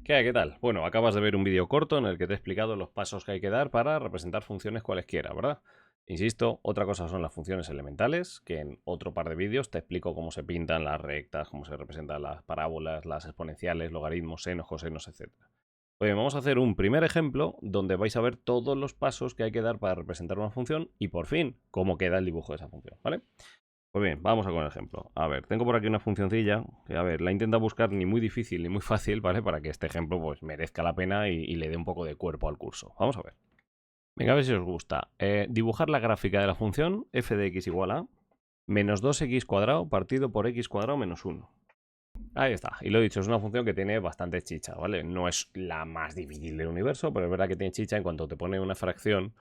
¿Qué hay? ¿Qué tal? Bueno, acabas de ver un vídeo corto en el que te he explicado los pasos que hay que dar para representar funciones cualesquiera, ¿verdad? Insisto, otra cosa son las funciones elementales, que en otro par de vídeos te explico cómo se pintan las rectas, cómo se representan las parábolas, las exponenciales, logaritmos, senos, cosenos, etc. Pues bien, vamos a hacer un primer ejemplo donde vais a ver todos los pasos que hay que dar para representar una función y por fin cómo queda el dibujo de esa función, ¿vale? Pues bien, vamos a con el ejemplo. A ver, tengo por aquí una funcioncilla que, a ver, la intento buscar ni muy difícil ni muy fácil, ¿vale? Para que este ejemplo pues merezca la pena y le dé un poco de cuerpo al curso. Vamos a ver. Venga, a ver si os gusta. Dibujar la gráfica de la función f de x igual a menos 2x cuadrado partido por x cuadrado menos 1. Ahí está. Y lo he dicho, es una función que tiene bastante chicha, ¿vale? No es la más difícil del universo, pero es verdad que tiene chicha en cuanto te pone una fracción.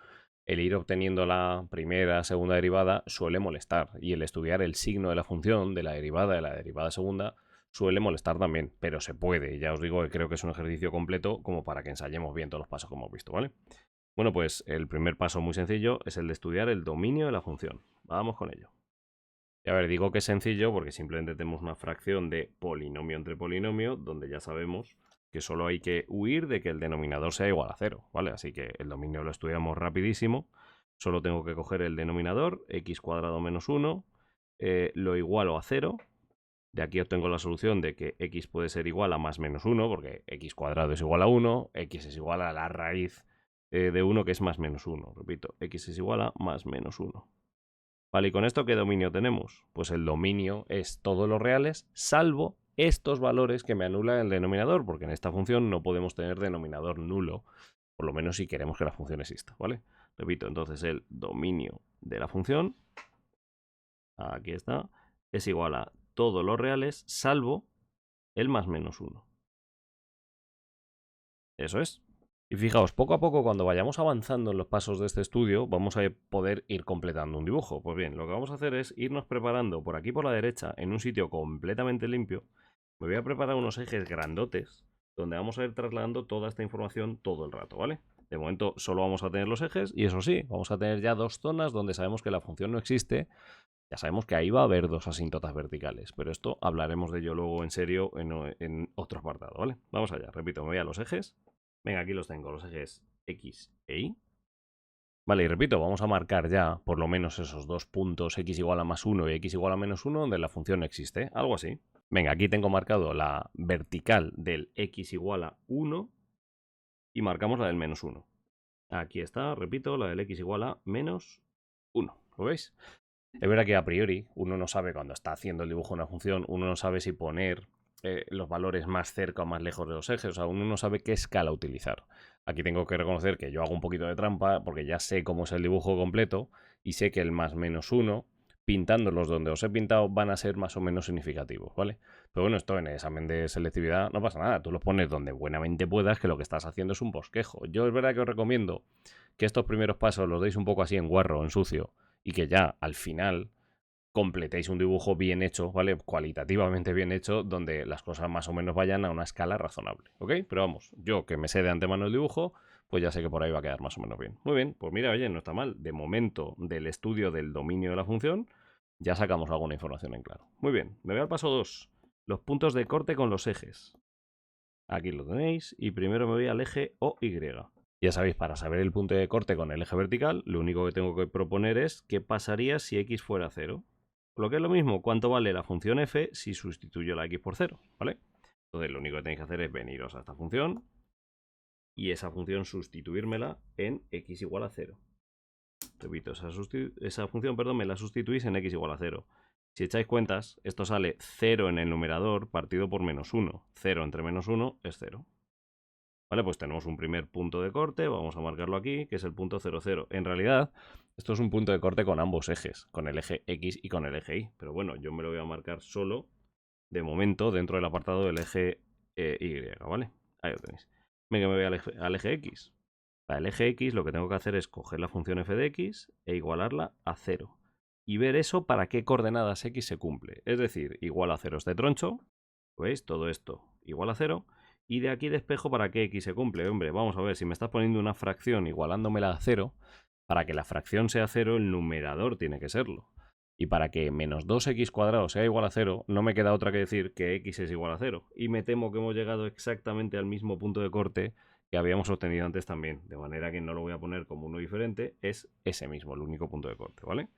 El ir obteniendo la primera, segunda derivada suele molestar. Y el estudiar el signo de la función, de la derivada segunda, suele molestar también. Pero se puede. Ya os digo que creo que es un ejercicio completo como para que ensayemos bien todos los pasos que hemos visto, ¿vale? Bueno, pues el primer paso muy sencillo es el de estudiar el dominio de la función. Vamos con ello. Y a ver, digo que es sencillo porque simplemente tenemos una fracción de polinomio entre polinomio, donde ya sabemos que solo hay que huir de que el denominador sea igual a 0, ¿vale? Así que el dominio lo estudiamos rapidísimo. Solo tengo que coger el denominador, x cuadrado menos 1, lo igualo a 0. De aquí obtengo la solución de que x puede ser igual a más menos 1, porque x cuadrado es igual a 1, x es igual a la raíz de 1, que es más menos 1. Repito, x es igual a más menos 1. Vale, ¿y con esto qué dominio tenemos? Pues el dominio es todos los reales, salvo estos valores que me anulan el denominador, porque en esta función no podemos tener denominador nulo, por lo menos si queremos que la función exista, ¿vale? Repito, entonces el dominio de la función, aquí está, es igual a todos los reales, salvo el más menos 1. Eso es. Y fijaos, poco a poco, cuando vayamos avanzando en los pasos de este estudio, vamos a poder ir completando un dibujo. Pues bien, lo que vamos a hacer es irnos preparando por aquí por la derecha, en un sitio completamente limpio. Me voy a preparar unos ejes grandotes, donde vamos a ir trasladando toda esta información todo el rato, ¿vale? De momento solo vamos a tener los ejes y eso sí, vamos a tener ya dos zonas donde sabemos que la función no existe. Ya sabemos que ahí va a haber dos asíntotas verticales, pero esto hablaremos de ello luego en serio en otro apartado, ¿vale? Vamos allá, repito, me voy a los ejes. Venga, aquí los tengo, los ejes X e Y. Vale, y repito, vamos a marcar ya por lo menos esos dos puntos x igual a más 1 y x igual a menos 1 donde la función existe, algo así. Venga, aquí tengo marcado la vertical del x igual a 1 y marcamos la del menos 1. Aquí está, repito, la del x igual a menos 1. ¿Lo veis? Es verdad que a priori uno no sabe cuando está haciendo el dibujo de una función, uno no sabe si poner los valores más cerca o más lejos de los ejes, o sea, uno no sabe qué escala utilizar. Aquí tengo que reconocer que yo hago un poquito de trampa porque ya sé cómo es el dibujo completo y sé que el más menos 1, pintándolos donde os he pintado, van a ser más o menos significativos, ¿vale? Pero bueno, esto en el examen de selectividad no pasa nada, tú los pones donde buenamente puedas, que lo que estás haciendo es un bosquejo. Yo es verdad que os recomiendo que estos primeros pasos los deis un poco así en guarro, en sucio, y que ya al final completéis un dibujo bien hecho, ¿vale? Cualitativamente bien hecho, donde las cosas más o menos vayan a una escala razonable, ¿ok? Pero vamos, yo que me sé de antemano el dibujo, pues ya sé que por ahí va a quedar más o menos bien. Muy bien, pues mira, oye, no está mal. De momento del estudio del dominio de la función, ya sacamos alguna información en claro. Muy bien, me voy al paso 2. Los puntos de corte con los ejes. Aquí lo tenéis. Y primero me voy al eje OY. Ya sabéis, para saber el punto de corte con el eje vertical, lo único que tengo que proponer es qué pasaría si x fuera 0. Lo que es lo mismo, cuánto vale la función f si sustituyo la x por 0, ¿vale? Entonces lo único que tenéis que hacer es veniros a esta función y esa función sustituírmela en x igual a 0. Repito, esa función, perdón, me la sustituís en x igual a 0. Si echáis cuentas, esto sale 0 en el numerador partido por menos 1. 0 entre menos 1 es 0. Vale, pues tenemos un primer punto de corte, vamos a marcarlo aquí, que es el punto 0, 0. En realidad, esto es un punto de corte con ambos ejes, con el eje X y con el eje Y. Pero bueno, yo me lo voy a marcar solo, de momento, dentro del apartado del eje Y, ¿vale? Ahí lo tenéis. Venga, me voy al eje X. Para el eje X lo que tengo que hacer es coger la función f de x e igualarla a 0. Y ver eso para qué coordenadas x se cumple. Es decir, igual a 0 este troncho, ¿veis? Todo esto igual a 0. Y de aquí despejo para qué x se cumple. Hombre, vamos a ver, si me estás poniendo una fracción igualándomela a 0, para que la fracción sea 0, el numerador tiene que serlo. Y para que menos 2x cuadrado sea igual a 0, no me queda otra que decir que x es igual a 0. Y me temo que hemos llegado exactamente al mismo punto de corte que habíamos obtenido antes también. De manera que no lo voy a poner como uno diferente, es ese mismo, el único punto de corte, ¿vale?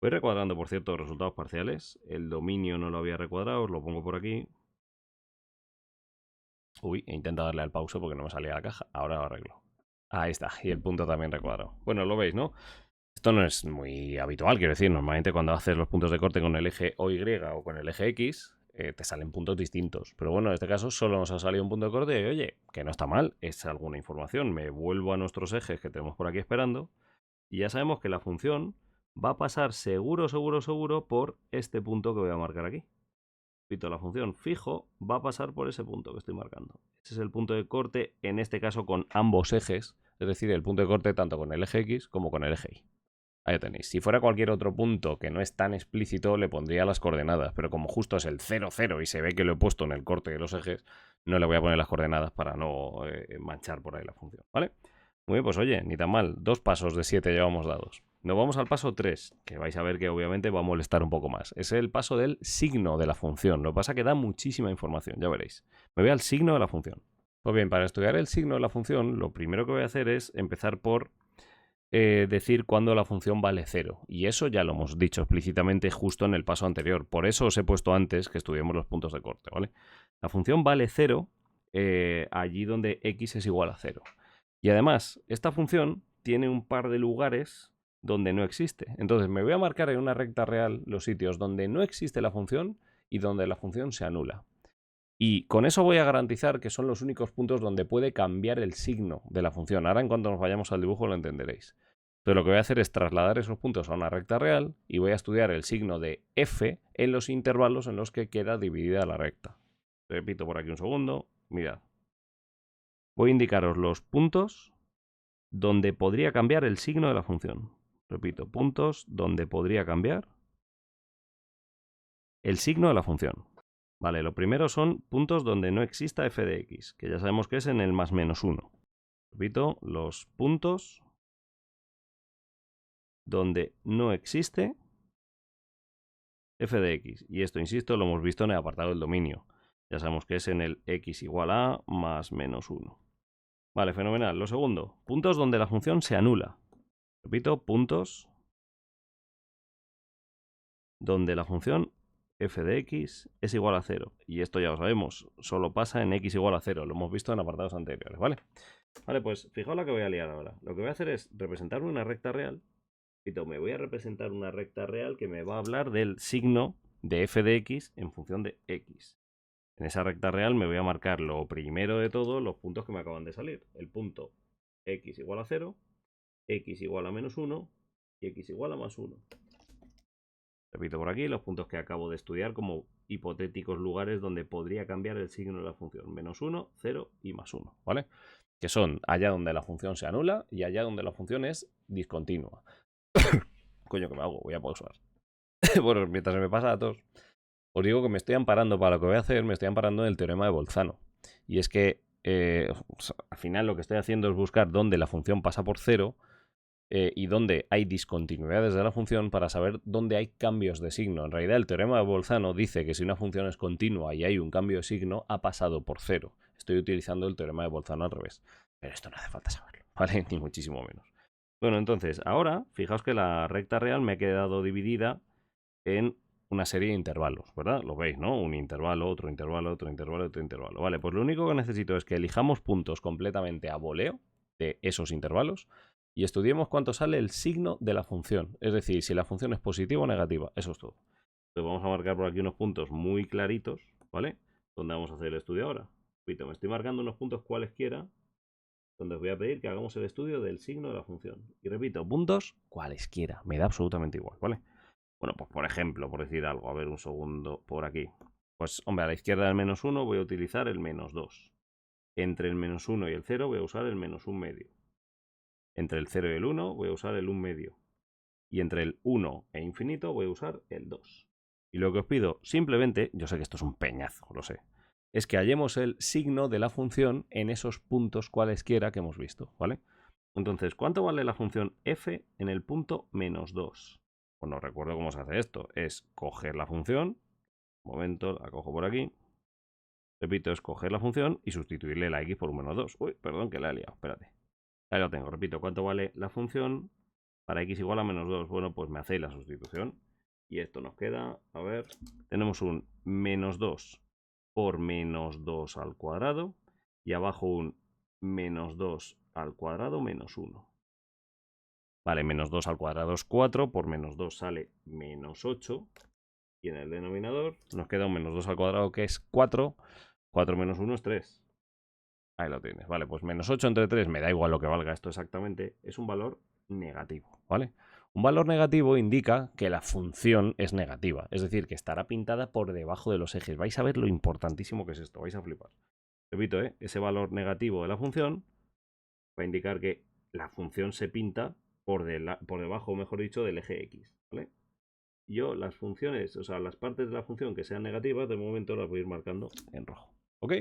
Voy recuadrando, por cierto, los resultados parciales. El dominio no lo había recuadrado, os lo pongo por aquí. Uy, he intentado darle al pause porque no me salía la caja. Ahora lo arreglo. Ahí está, y el punto también recuadrado. Bueno, lo veis, ¿no? Esto no es muy habitual, quiero decir, normalmente cuando haces los puntos de corte con el eje O, Y o con el eje X, te salen puntos distintos. Pero bueno, en este caso solo nos ha salido un punto de corte y oye, que no está mal, es alguna información. Me vuelvo a nuestros ejes que tenemos por aquí esperando y ya sabemos que la función va a pasar seguro, seguro, seguro por este punto que voy a marcar aquí. Repito, la función fijo va a pasar por ese punto que estoy marcando. Ese es el punto de corte, en este caso con ambos ejes, es decir, el punto de corte tanto con el eje X como con el eje Y. Ahí tenéis. Si fuera cualquier otro punto que no es tan explícito, le pondría las coordenadas, pero como justo es el 0, 0 y se ve que lo he puesto en el corte de los ejes, no le voy a poner las coordenadas para no manchar por ahí la función, ¿vale? Muy bien, pues oye, ni tan mal. 2 pasos de 7 llevamos dados. Nos vamos al paso 3, que vais a ver que obviamente va a molestar un poco más. Es el paso del signo de la función. Lo que pasa es que da muchísima información, ya veréis. Me voy al signo de la función. Pues bien, para estudiar el signo de la función, lo primero que voy a hacer es empezar por decir cuándo la función vale 0. Y eso ya lo hemos dicho explícitamente justo en el paso anterior. Por eso os he puesto antes que estudiemos los puntos de corte, ¿vale? La función vale 0 allí donde x es igual a 0. Y además, esta función tiene un par de lugares donde no existe. Entonces me voy a marcar en una recta real los sitios donde no existe la función y donde la función se anula. Y con eso voy a garantizar que son los únicos puntos donde puede cambiar el signo de la función. Ahora en cuanto nos vayamos al dibujo lo entenderéis. Pero lo que voy a hacer es trasladar esos puntos a una recta real y voy a estudiar el signo de f en los intervalos en los que queda dividida la recta. Repito por aquí un segundo. Mirad. Voy a indicaros los puntos donde podría cambiar el signo de la función. Repito, puntos donde podría cambiar el signo de la función. Vale, lo primero son puntos donde no exista f de x, que ya sabemos que es en el más menos 1. Repito, los puntos donde no existe f de x. Y esto, insisto, lo hemos visto en el apartado del dominio. Ya sabemos que es en el x igual a más menos 1. Vale, fenomenal. Lo segundo, puntos donde la función se anula. Repito, puntos donde la función f de x es igual a 0. Y esto ya lo sabemos, solo pasa en x igual a 0. Lo hemos visto en apartados anteriores, ¿vale? Vale, pues fijaos la que voy a liar ahora. Lo que voy a hacer es representar una recta real. Me voy a representar una recta real que me va a hablar del signo de f de x en función de x. En esa recta real me voy a marcar lo primero de todo, los puntos que me acaban de salir. El punto x igual a 0, x igual a menos 1 y x igual a más 1. Repito por aquí los puntos que acabo de estudiar como hipotéticos lugares donde podría cambiar el signo de la función. Menos 1, 0 y más 1, ¿vale? Que son allá donde la función se anula y allá donde la función es discontinua. Coño, que me hago, voy a pausar. Bueno, mientras se me pasa a todos, os digo que me estoy amparando para lo que voy a hacer, me estoy amparando en el teorema de Bolzano. Y es que al final lo que estoy haciendo es buscar dónde la función pasa por 0 y dónde hay discontinuidades de la función para saber dónde hay cambios de signo. En realidad el teorema de Bolzano dice que si una función es continua y hay un cambio de signo, ha pasado por 0. Estoy utilizando el teorema de Bolzano al revés. Pero esto no hace falta saberlo, ¿vale? Ni muchísimo menos. Bueno, entonces, ahora, fijaos que la recta real me ha quedado dividida en una serie de intervalos, ¿verdad? Lo veis, ¿no? Un intervalo, otro intervalo, otro intervalo, otro intervalo. Vale, pues lo único que necesito es que elijamos puntos completamente a voleo de esos intervalos y estudiemos cuánto sale el signo de la función. Es decir, si la función es positiva o negativa. Eso es todo. Entonces vamos a marcar por aquí unos puntos muy claritos, ¿vale? Donde vamos a hacer el estudio ahora. Repito, me estoy marcando unos puntos cualesquiera donde os voy a pedir que hagamos el estudio del signo de la función. Y repito, puntos cualesquiera. Me da absolutamente igual, ¿vale? Bueno, pues por ejemplo, por decir algo, a ver un segundo por aquí. Pues hombre, a la izquierda del menos 1 voy a utilizar el menos 2. Entre el menos 1 y el 0 voy a usar el menos 1 medio. Entre el 0 y el 1 voy a usar el 1 medio. Y entre el 1 e infinito voy a usar el 2. Y lo que os pido simplemente, yo sé que esto es un peñazo, lo sé, es que hallemos el signo de la función en esos puntos cualesquiera que hemos visto, ¿vale? Entonces, ¿cuánto vale la función f en el punto menos 2? pues no recuerdo cómo se hace esto. Es coger la función, un momento, la cojo por aquí. Repito, es coger la función y sustituirle la x por un menos 2. Uy, perdón que la he liado, espérate. Ahí lo tengo, repito, ¿cuánto vale la función para x igual a menos 2? Bueno, pues me hacéis la sustitución. Y esto nos queda, a ver, tenemos un menos 2 por menos 2 al cuadrado. Y abajo un menos 2 al cuadrado menos 1. Vale, menos 2 al cuadrado es 4, por menos 2 sale menos 8. Y en el denominador nos queda un menos 2 al cuadrado que es 4. 4 menos 1 es 3. Ahí lo tienes. Vale, pues menos 8 entre 3, me da igual lo que valga esto exactamente, es un valor negativo, ¿vale? Un valor negativo indica que la función es negativa, es decir, que estará pintada por debajo de los ejes. Vais a ver lo importantísimo que es esto, vais a flipar. Repito, ese valor negativo de la función va a indicar que la función se pinta por debajo, mejor dicho, del eje X, ¿vale? Yo las funciones, o sea, las partes de la función que sean negativas, de momento las voy a ir marcando en rojo, ¿ok?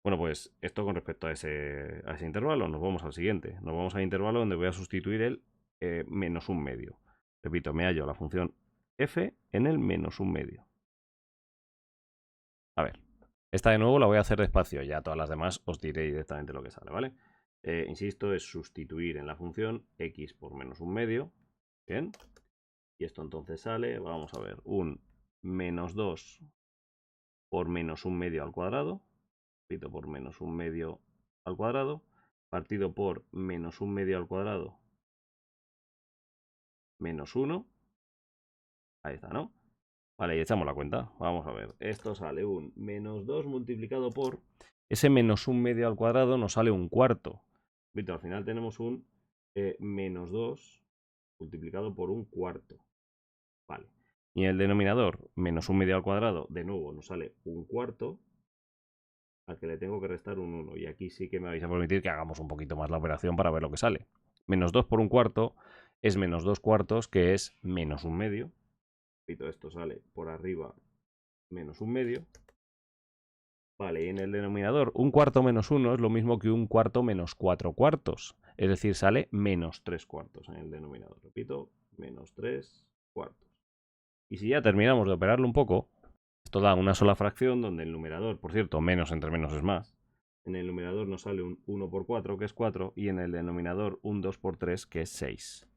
Bueno, pues esto con respecto a ese intervalo. Nos vamos al siguiente. Nos vamos al intervalo donde voy a sustituir el menos un medio. Repito, me hallo la función f en el menos un medio. A ver, esta de nuevo la voy a hacer despacio. Ya todas las demás os diré directamente lo que sale, ¿vale? Insisto, es sustituir en la función x por menos un medio. Bien. Y esto entonces sale, vamos a ver, un menos 2 por menos un medio al cuadrado. Repito, por menos un medio al cuadrado, partido por menos un medio al cuadrado menos 1. Ahí está, ¿no? Vale, y echamos la cuenta. Vamos a ver. Esto sale un menos 2 multiplicado por... Ese menos un medio al cuadrado nos sale un cuarto. Repito, al final tenemos un menos 2 multiplicado por un cuarto. Vale. Y en el denominador, menos un medio al cuadrado, de nuevo nos sale un cuarto, al que le tengo que restar un 1. Y aquí sí que me vais a permitir que hagamos un poquito más la operación para ver lo que sale. Menos 2 por un cuarto es menos 2 cuartos, que es menos un medio. Repito, esto sale por arriba menos un medio. Vale, y en el denominador, un cuarto menos 1 es lo mismo que un cuarto menos 4 cuartos. Es decir, sale menos 3 cuartos en el denominador. Repito, menos 3 cuartos. Y si ya terminamos de operarlo un poco, esto da una sola fracción donde el numerador, por cierto, menos entre menos es más. En el numerador nos sale un 1 por 4, que es 4, y en el denominador un 2 por 3, que es 6.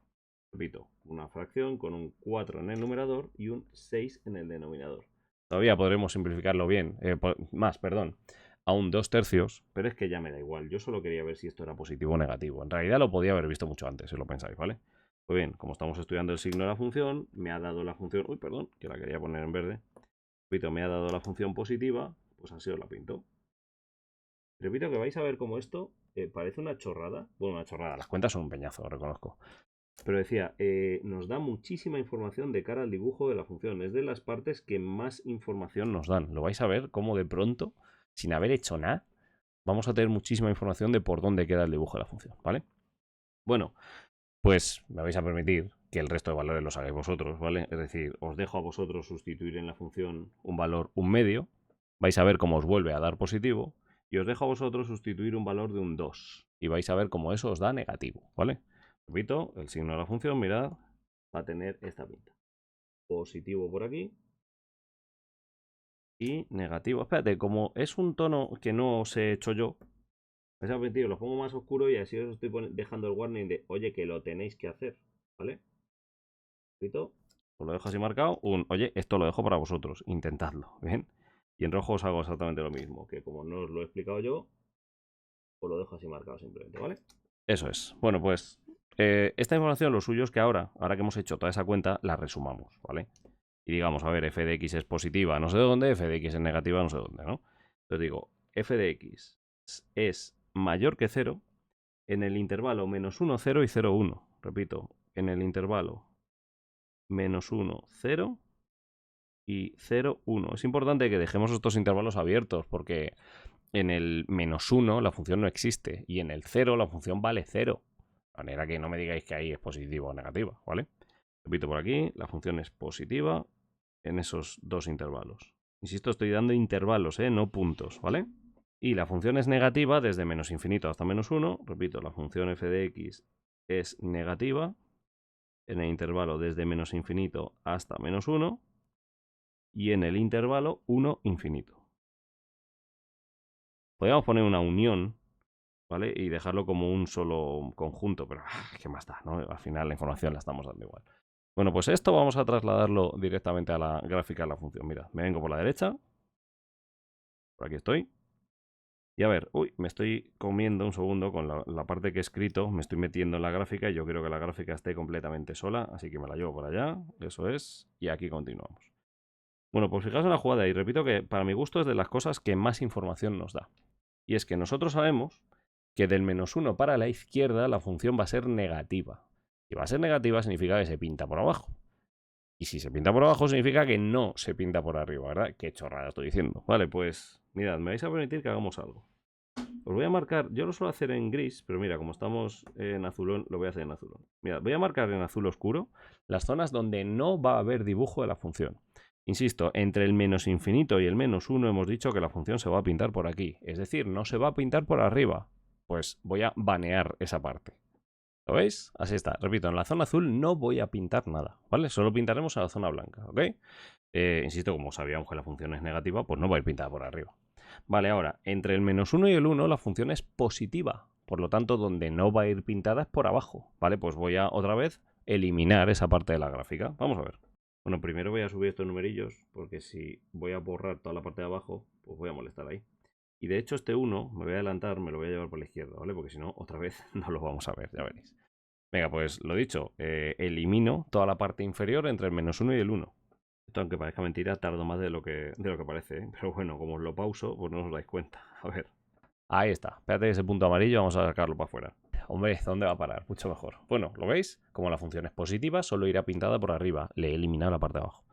Repito, una fracción con un 4 en el numerador y un 6 en el denominador. Todavía podremos simplificarlo bien, perdón, a un 2 tercios, pero es que ya me da igual. Yo solo quería ver si esto era positivo o negativo. En realidad lo podía haber visto mucho antes, si lo pensáis, ¿vale? Pues bien, como estamos estudiando el signo de la función, me ha dado la función... Uy, perdón, que la quería poner en verde. Repito, me ha dado la función positiva, pues así os la pinto. Repito que vais a ver cómo esto parece una chorrada. Bueno, una chorrada, las cuentas son un peñazo, reconozco. Pero decía, nos da muchísima información de cara al dibujo de la función. Es de las partes que más información nos dan. Lo vais a ver cómo de pronto, sin haber hecho nada, vamos a tener muchísima información de por dónde queda el dibujo de la función, ¿vale? Bueno, pues me vais a permitir que el resto de valores los hagáis vosotros, ¿vale? Es decir, os dejo a vosotros sustituir en la función un valor un medio. Vais a ver cómo os vuelve a dar positivo. Y os dejo a vosotros sustituir un valor de un 2. Y vais a ver cómo eso os da negativo, ¿vale? Repito, el signo de la función, mirad, va a tener esta pinta. Positivo por aquí. Y negativo. Espérate, como es un tono que no os he hecho yo, vais a permitir, lo pongo más oscuro y así os estoy dejando el warning de, oye, que lo tenéis que hacer, ¿vale? Repito, os lo dejo así marcado. Oye, esto lo dejo para vosotros, intentadlo, ¿bien? Y en rojo os hago exactamente lo mismo, que como no os lo he explicado yo, os lo dejo así marcado simplemente, ¿vale? Eso es. Bueno, pues esta información, lo suyo es que ahora que hemos hecho toda esa cuenta, la resumamos, ¿vale? Y digamos, a ver, f de x es positiva, no sé dónde, f de x es negativa, no sé dónde, ¿no? Entonces digo, f de x es mayor que 0 en el intervalo menos 1, 0 y 0, 1. Repito, en el intervalo menos 1, 0 y 0, 1. Es importante que dejemos estos intervalos abiertos porque en el menos 1 la función no existe y en el 0 la función vale 0. De manera que no me digáis que ahí es positiva o negativa, ¿vale? Repito por aquí, la función es positiva en esos dos intervalos. Insisto, estoy dando intervalos, no puntos, ¿vale? Y la función es negativa desde menos infinito hasta menos 1. Repito, la función f de x es negativa en el intervalo desde menos infinito hasta menos 1 y en el intervalo 1 infinito. Podríamos poner una unión, ¿vale? Y dejarlo como un solo conjunto, pero ¿qué más da, no? Al final la información la estamos dando igual. Bueno, pues esto vamos a trasladarlo directamente a la gráfica de la función. Mira, me vengo por la derecha, por aquí estoy. Y a ver, uy, me estoy comiendo un segundo con la parte que he escrito, me estoy metiendo en la gráfica y yo quiero que la gráfica esté completamente sola, así que me la llevo por allá, eso es, y aquí continuamos. Bueno, pues fijaos en la jugada y repito que para mi gusto es de las cosas que más información nos da. Y es que nosotros sabemos que del menos 1 para la izquierda la función va a ser negativa. Y va a ser negativa significa que se pinta por abajo. Y si se pinta por abajo significa que no se pinta por arriba, ¿verdad? Qué chorrada estoy diciendo. Vale, pues mirad, me vais a permitir que hagamos algo. Os voy a marcar, yo lo suelo hacer en gris, pero mira, como estamos en azulón, lo voy a hacer en azulón. Mira, voy a marcar en azul oscuro las zonas donde no va a haber dibujo de la función. Insisto, entre el menos infinito y el menos 1 hemos dicho que la función se va a pintar por aquí. Es decir, no se va a pintar por arriba. Pues voy a banear esa parte. ¿Lo veis? Así está. Repito, en la zona azul no voy a pintar nada, ¿vale? Solo pintaremos en la zona blanca, ¿ok? Insisto, como sabíamos que la función es negativa, pues no va a ir pintada por arriba. Vale, ahora, entre el menos 1 y el 1 la función es positiva. Por lo tanto, donde no va a ir pintada es por abajo. Vale, pues voy a otra vez eliminar esa parte de la gráfica. Vamos a ver. Bueno, primero voy a subir estos numerillos, porque si voy a borrar toda la parte de abajo, pues voy a molestar ahí. Y de hecho este 1, me voy a adelantar, me lo voy a llevar por la izquierda, ¿vale? Porque si no, otra vez no lo vamos a ver, ya veréis. Venga, pues lo dicho, elimino toda la parte inferior entre el menos 1 y el 1. Esto, aunque parezca mentira, tardo más de lo que parece, ¿eh? Pero bueno, como os lo pauso, pues no os dais cuenta. A ver. Ahí está. Espérate ese punto amarillo, vamos a sacarlo para afuera. Hombre, ¿dónde va a parar? Mucho mejor. Bueno, ¿lo veis? Como la función es positiva, solo irá pintada por arriba. Le he eliminado la parte de abajo.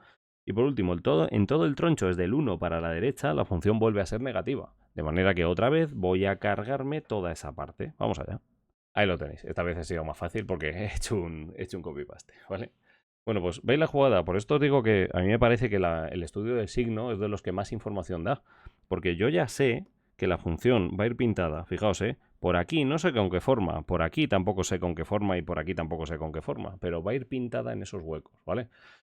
Y por último, en todo el troncho, desde el 1 para la derecha, la función vuelve a ser negativa. De manera que otra vez voy a cargarme toda esa parte. Vamos allá. Ahí lo tenéis. Esta vez ha sido más fácil porque he hecho un copy-paste, ¿vale? Bueno, pues veis la jugada. Por esto os digo que a mí me parece que el estudio del signo es de los que más información da. Porque yo ya sé que la función va a ir pintada. Fijaos, por aquí no sé con qué forma, por aquí tampoco sé con qué forma y por aquí tampoco sé con qué forma. Pero va a ir pintada en esos huecos, ¿vale?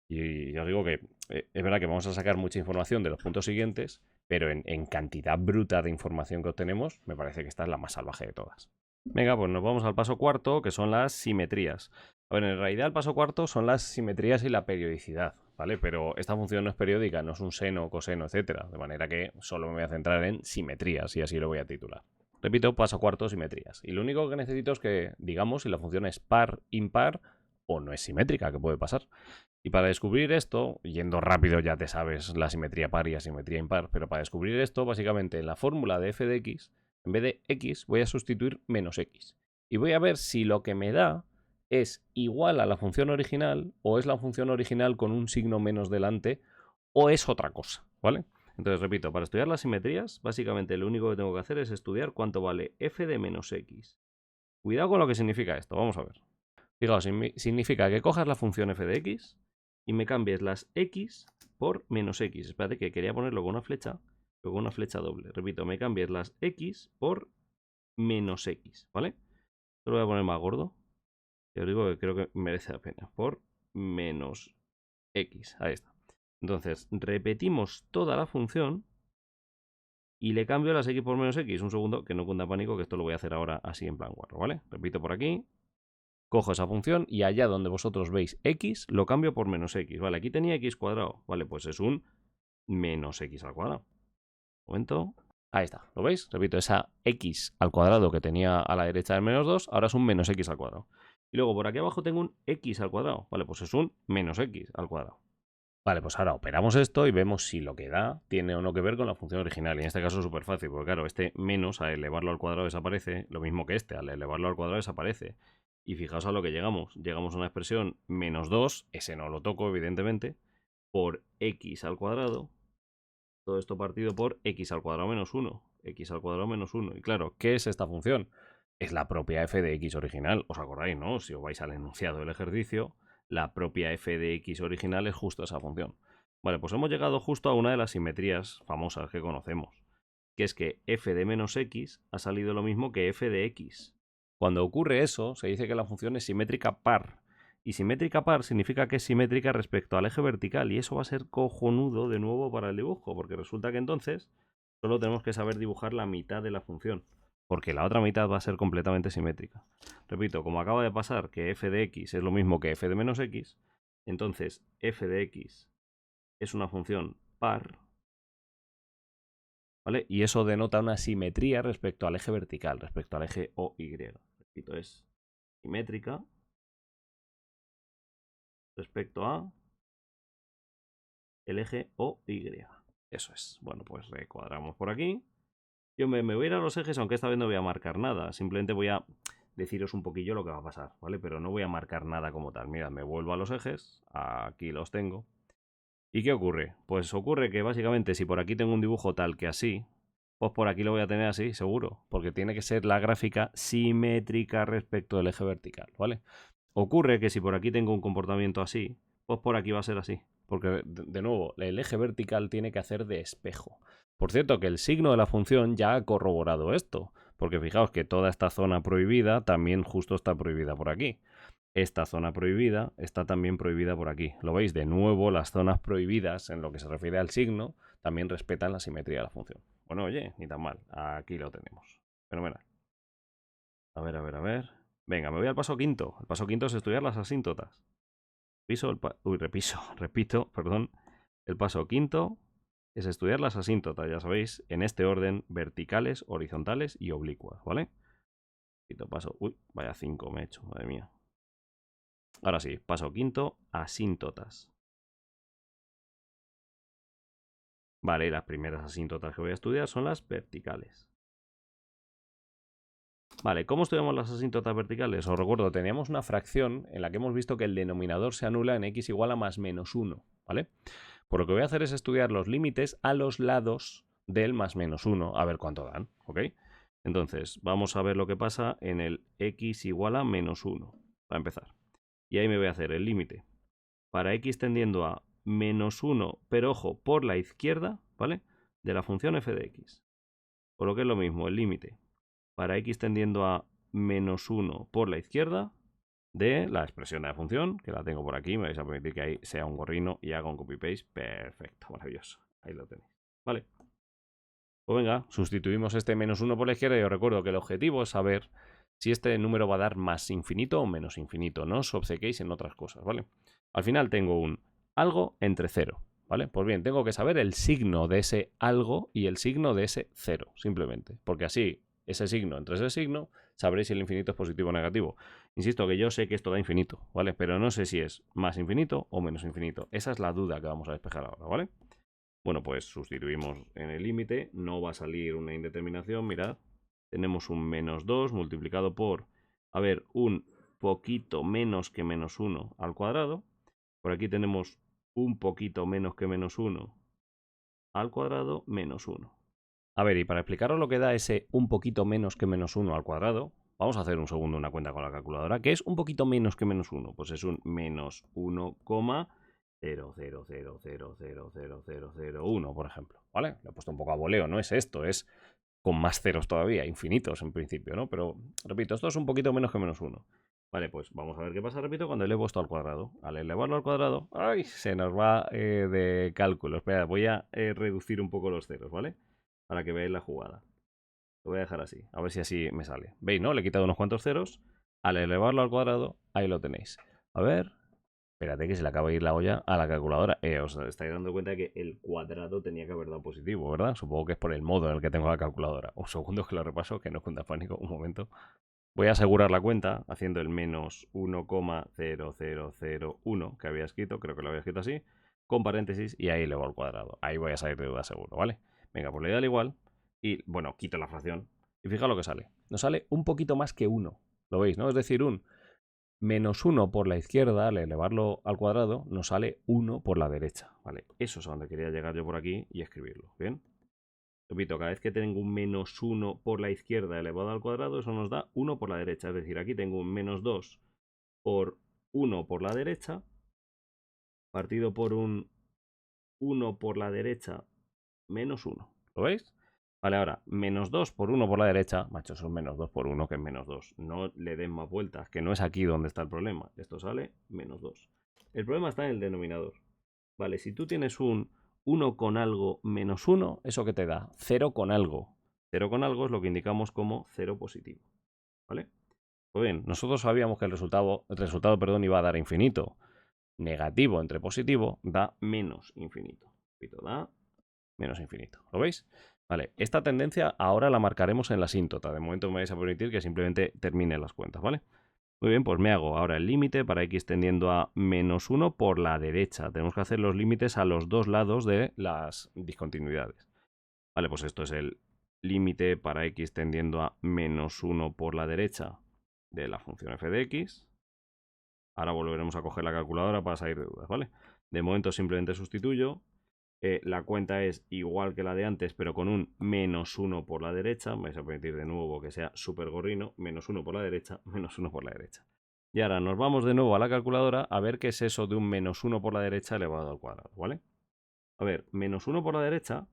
Y ya os digo que es verdad que vamos a sacar mucha información de los puntos siguientes, pero en cantidad bruta de información que obtenemos, me parece que esta es la más salvaje de todas. Venga, pues nos vamos al paso cuarto, que son las simetrías. A ver, en realidad el paso cuarto son las simetrías y la periodicidad, ¿vale? Pero esta función no es periódica, no es un seno, coseno, etcétera. De manera que solo me voy a centrar en simetrías y así lo voy a titular. Repito, paso cuarto, simetrías. Y lo único que necesito es que digamos si la función es par, impar o no es simétrica, que puede pasar. Y para descubrir esto, yendo rápido ya te sabes la simetría par y la simetría impar, pero para descubrir esto, básicamente en la fórmula de f de x, en vez de x voy a sustituir menos x. Y voy a ver si lo que me da es igual a la función original o es la función original con un signo menos delante o es otra cosa, ¿vale? Entonces, repito, para estudiar las simetrías, básicamente lo único que tengo que hacer es estudiar cuánto vale f de menos x. Cuidado con lo que significa esto, vamos a ver. Fijaos, significa que cojas la función f de x y me cambies las x por menos x. Espérate que quería ponerlo con una flecha, pero con una flecha doble. Repito, me cambies las x por menos x, ¿vale? Esto lo voy a poner más gordo. Y os digo que creo que merece la pena. Por menos x. Ahí está. Entonces, repetimos toda la función y le cambio las x por menos x. Un segundo, que no cunda pánico, que esto lo voy a hacer ahora así en plan guarro, ¿vale? Repito por aquí. Cojo esa función y allá donde vosotros veis x, lo cambio por menos x. Vale, aquí tenía x cuadrado. Vale, pues es un menos x al cuadrado. Un momento. Ahí está, ¿lo veis? Repito, esa x al cuadrado que tenía a la derecha del menos 2, ahora es un menos x al cuadrado. Y luego por aquí abajo tengo un x al cuadrado. Vale, pues es un menos x al cuadrado. Vale, pues ahora operamos esto y vemos si lo que da tiene o no que ver con la función original. Y en este caso es súper fácil, porque claro, este menos al elevarlo al cuadrado desaparece, lo mismo que este, al elevarlo al cuadrado desaparece. Y fijaos a lo que llegamos. Llegamos a una expresión menos 2, ese no lo toco, evidentemente, por x al cuadrado. Todo esto partido por x al cuadrado menos 1. X al cuadrado menos 1. Y claro, ¿qué es esta función? Es la propia f de x original. ¿Os acordáis, no? Si os vais al enunciado del ejercicio, la propia f de x original es justo esa función. Vale, pues hemos llegado justo a una de las simetrías famosas que conocemos, que es que f de menos x ha salido lo mismo que f de x. Cuando ocurre eso, se dice que la función es simétrica par. Y simétrica par significa que es simétrica respecto al eje vertical. Y eso va a ser cojonudo de nuevo para el dibujo, porque resulta que entonces solo tenemos que saber dibujar la mitad de la función, porque la otra mitad va a ser completamente simétrica. Repito, como acaba de pasar que f de x es lo mismo que f de menos x, entonces f de x es una función par, ¿vale? Y eso denota una simetría respecto al eje vertical, respecto al eje OY. Repito, es simétrica respecto a el eje OY. Eso es. Bueno, pues recuadramos por aquí. Yo me voy a ir a los ejes, aunque esta vez no voy a marcar nada. Simplemente voy a deciros un poquillo lo que va a pasar, ¿vale? Pero no voy a marcar nada como tal. Mirad, me vuelvo a los ejes. Aquí los tengo. ¿Y qué ocurre? Pues ocurre que básicamente si por aquí tengo un dibujo tal que así, pues por aquí lo voy a tener así, seguro. Porque tiene que ser la gráfica simétrica respecto del eje vertical, ¿vale? Ocurre que si por aquí tengo un comportamiento así, pues por aquí va a ser así. Porque, de nuevo, el eje vertical tiene que hacer de espejo. Por cierto, que el signo de la función ya ha corroborado esto. Porque fijaos que toda esta zona prohibida también justo está prohibida por aquí. Esta zona prohibida está también prohibida por aquí. ¿Lo veis? De nuevo, las zonas prohibidas en lo que se refiere al signo también respetan la simetría de la función. Bueno, oye, ni tan mal. Aquí lo tenemos. Fenomenal. A ver, a ver, a ver. Venga, me voy al paso quinto. El paso quinto es estudiar las asíntotas. Repito, perdón. El paso quinto es estudiar las asíntotas, ya sabéis, en este orden: verticales, horizontales y oblicuas, ¿vale? Quinto paso. Uy, vaya 5 me he hecho, madre mía. Ahora sí, paso quinto, asíntotas. Vale, las primeras asíntotas que voy a estudiar son las verticales. Vale, ¿cómo estudiamos las asíntotas verticales? Os recuerdo, teníamos una fracción en la que hemos visto que el denominador se anula en x igual a más menos 1, ¿vale? Pues lo que voy a hacer es estudiar los límites a los lados del más menos 1, a ver cuánto dan, ¿ok? Entonces, vamos a ver lo que pasa en el x igual a menos 1, para empezar. Y ahí me voy a hacer el límite para x tendiendo a menos 1, pero ojo, por la izquierda, ¿vale? De la función f de x. Por lo que es lo mismo, el límite para x tendiendo a menos 1 por la izquierda de la expresión de la función, que la tengo por aquí. Me vais a permitir que ahí sea un gorrino y haga un copy-paste. Perfecto, maravilloso. Ahí lo tenéis. Vale. Pues venga, sustituimos este menos 1 por la izquierda y os recuerdo que el objetivo es saber si este número va a dar más infinito o menos infinito. No os obcequéis en otras cosas, ¿vale? Al final tengo un algo entre 0, ¿vale? Pues bien, tengo que saber el signo de ese algo y el signo de ese 0, simplemente. Porque así, ese signo entre ese signo, sabréis si el infinito es positivo o negativo. Insisto que yo sé que esto da infinito, ¿vale? Pero no sé si es más infinito o menos infinito. Esa es la duda que vamos a despejar ahora, ¿vale? Bueno, pues sustituimos en el límite, no va a salir una indeterminación, mirad. Tenemos un menos 2 multiplicado por, a ver, un poquito menos que menos 1 al cuadrado. Por aquí tenemos un poquito menos que menos 1 al cuadrado menos 1. A ver, y para explicaros lo que da ese un poquito menos que menos 1 al cuadrado, vamos a hacer un segundo una cuenta con la calculadora. ¿Qué es un poquito menos que menos 1? Pues es un menos 1,000000001, por ejemplo. ¿Vale? Le he puesto un poco a voleo, no es esto, es con más ceros todavía, infinitos en principio, ¿no? Pero, repito, esto es un poquito menos que menos 1. Vale, pues vamos a ver qué pasa, repito, cuando le he puesto al cuadrado. Al elevarlo al cuadrado, ¡ay! Se nos va de cálculo. Espera, voy a reducir un poco los ceros, ¿vale? Para que veáis la jugada. Lo voy a dejar así, a ver si así me sale. ¿Veis, no? Le he quitado unos cuantos ceros. Al elevarlo al cuadrado, ahí lo tenéis. A ver. Espérate que se le acaba de ir la olla a la calculadora. Os estáis dando cuenta de que el cuadrado tenía que haber dado positivo, ¿verdad? Supongo que es por el modo en el que tengo la calculadora. Un segundo que lo repaso, que no es cuenta pánico. Un momento. Voy a asegurar la cuenta haciendo el menos 1,0001 que había escrito. Creo que lo había escrito así. Con paréntesis y ahí elevo al cuadrado. Ahí voy a salir de duda seguro, ¿vale? Venga, pues le doy al igual. Y, bueno, quito la fracción. Y fijaos lo que sale. Nos sale un poquito más que 1. ¿Lo veis, no? Es decir, un menos 1 por la izquierda, al elevarlo al cuadrado, nos sale 1 por la derecha. ¿Vale? Eso es a donde quería llegar yo por aquí y escribirlo. ¿Bien? Repito, cada vez que tengo un menos 1 por la izquierda elevado al cuadrado, eso nos da 1 por la derecha. Es decir, aquí tengo un menos 2 por 1 por la derecha, partido por un 1 por la derecha menos 1. ¿Lo veis? Vale, ahora, menos 2 por 1 por la derecha, macho, son menos 2 por 1 que es menos 2. No le den más vueltas, que no es aquí donde está el problema. Esto sale menos 2. El problema está en el denominador. Vale, si tú tienes un 1 con algo menos 1, ¿eso qué te da? 0 con algo. 0 con algo es lo que indicamos como 0 positivo. ¿Vale? Pues bien, nosotros sabíamos que el resultado iba a dar infinito. Negativo entre positivo da menos infinito. Repito, da menos infinito. ¿Lo veis? Vale, esta tendencia ahora la marcaremos en la asíntota. De momento me vais a permitir que simplemente termine las cuentas, ¿vale? Muy bien, pues me hago ahora el límite para x tendiendo a menos 1 por la derecha. Tenemos que hacer los límites a los dos lados de las discontinuidades. Vale, pues esto es el límite para x tendiendo a menos 1 por la derecha de la función f de x. Ahora volveremos a coger la calculadora para salir de dudas, ¿vale? De momento simplemente sustituyo. La cuenta es igual que la de antes, pero con un menos 1 por la derecha. Me vais a permitir de nuevo que sea súper gorrino. Menos 1 por la derecha, menos 1 por la derecha. Y ahora nos vamos de nuevo a la calculadora a ver qué es eso de un menos 1 por la derecha elevado al cuadrado, ¿vale? A ver, menos 1 por la derecha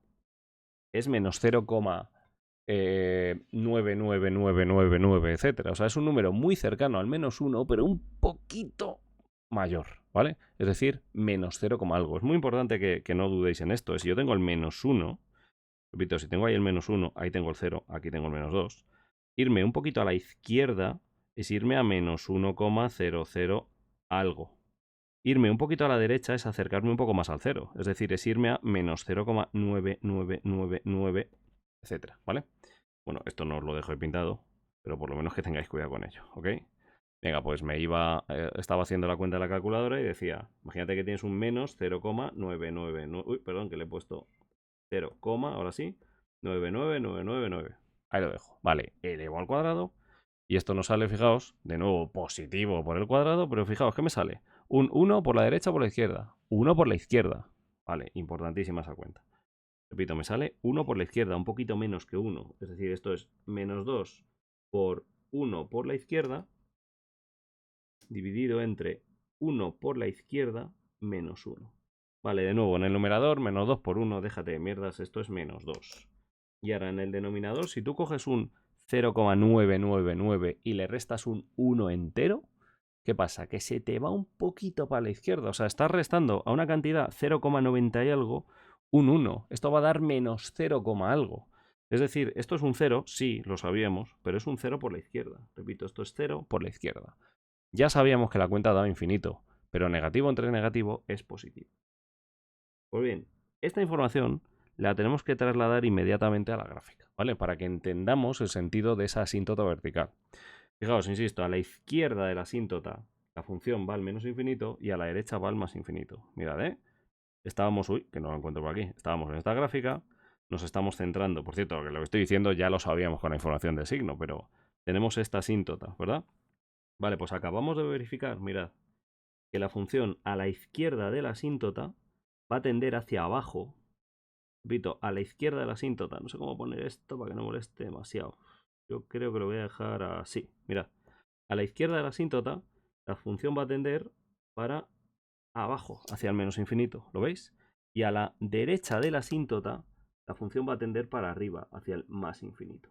es menos 0,99999, etcétera. O sea, es un número muy cercano al menos 1, pero un poquito mayor, ¿vale? Es decir, menos 0, algo. Es muy importante que no dudéis en esto. Si yo tengo el menos 1, repito, si tengo ahí el menos 1, ahí tengo el 0, aquí tengo el menos 2. Irme un poquito a la izquierda es irme a menos 1,00 algo. Irme un poquito a la derecha es acercarme un poco más al 0. Es decir, es irme a menos 0,9999, etcétera, ¿vale? Bueno, esto no os lo dejo pintado, pero por lo menos que tengáis cuidado con ello, ¿ok? Venga, pues estaba haciendo la cuenta de la calculadora y decía, imagínate que tienes un menos 0,999, uy, perdón, que le he puesto 0, ahora sí, 99999. Ahí lo dejo. Vale, elevo al cuadrado y esto nos sale, fijaos, de nuevo positivo por el cuadrado, pero fijaos, ¿qué me sale? Un 1 por la derecha o por la izquierda. 1 por la izquierda. Vale, importantísima esa cuenta. Repito, me sale 1 por la izquierda, un poquito menos que 1. Es decir, esto es menos 2 por 1 por la izquierda, dividido entre 1 por la izquierda menos 1. Vale, de nuevo, en el numerador, menos 2 por 1, déjate de mierdas, esto es menos 2. Y ahora en el denominador, si tú coges un 0,999 y le restas un 1 entero, ¿qué pasa? Que se te va un poquito para la izquierda. O sea, estás restando a una cantidad 0,90 y algo un 1. Esto va a dar menos 0, algo. Es decir, esto es un 0, sí, lo sabíamos, pero es un 0 por la izquierda. Repito, esto es 0 por la izquierda. Ya sabíamos que la cuenta daba infinito, pero negativo entre negativo es positivo. Pues bien, esta información la tenemos que trasladar inmediatamente a la gráfica, ¿vale? Para que entendamos el sentido de esa asíntota vertical. Fijaos, insisto, a la izquierda de la asíntota la función va al menos infinito y a la derecha va al más infinito. Mirad, ¿eh? Estábamos, uy, que no lo encuentro por aquí, estábamos en esta gráfica, nos estamos centrando, por cierto, que lo que estoy diciendo ya lo sabíamos con la información del signo, pero tenemos esta asíntota, ¿verdad? Vale, pues acabamos de verificar, mirad, que la función a la izquierda de la asíntota va a tender hacia abajo. Repito, a la izquierda de la asíntota. No sé cómo poner esto para que no moleste demasiado. Yo creo que lo voy a dejar así. Mirad, a la izquierda de la asíntota, la función va a tender para abajo, hacia el menos infinito. ¿Lo veis? Y a la derecha de la asíntota, la función va a tender para arriba, hacia el más infinito.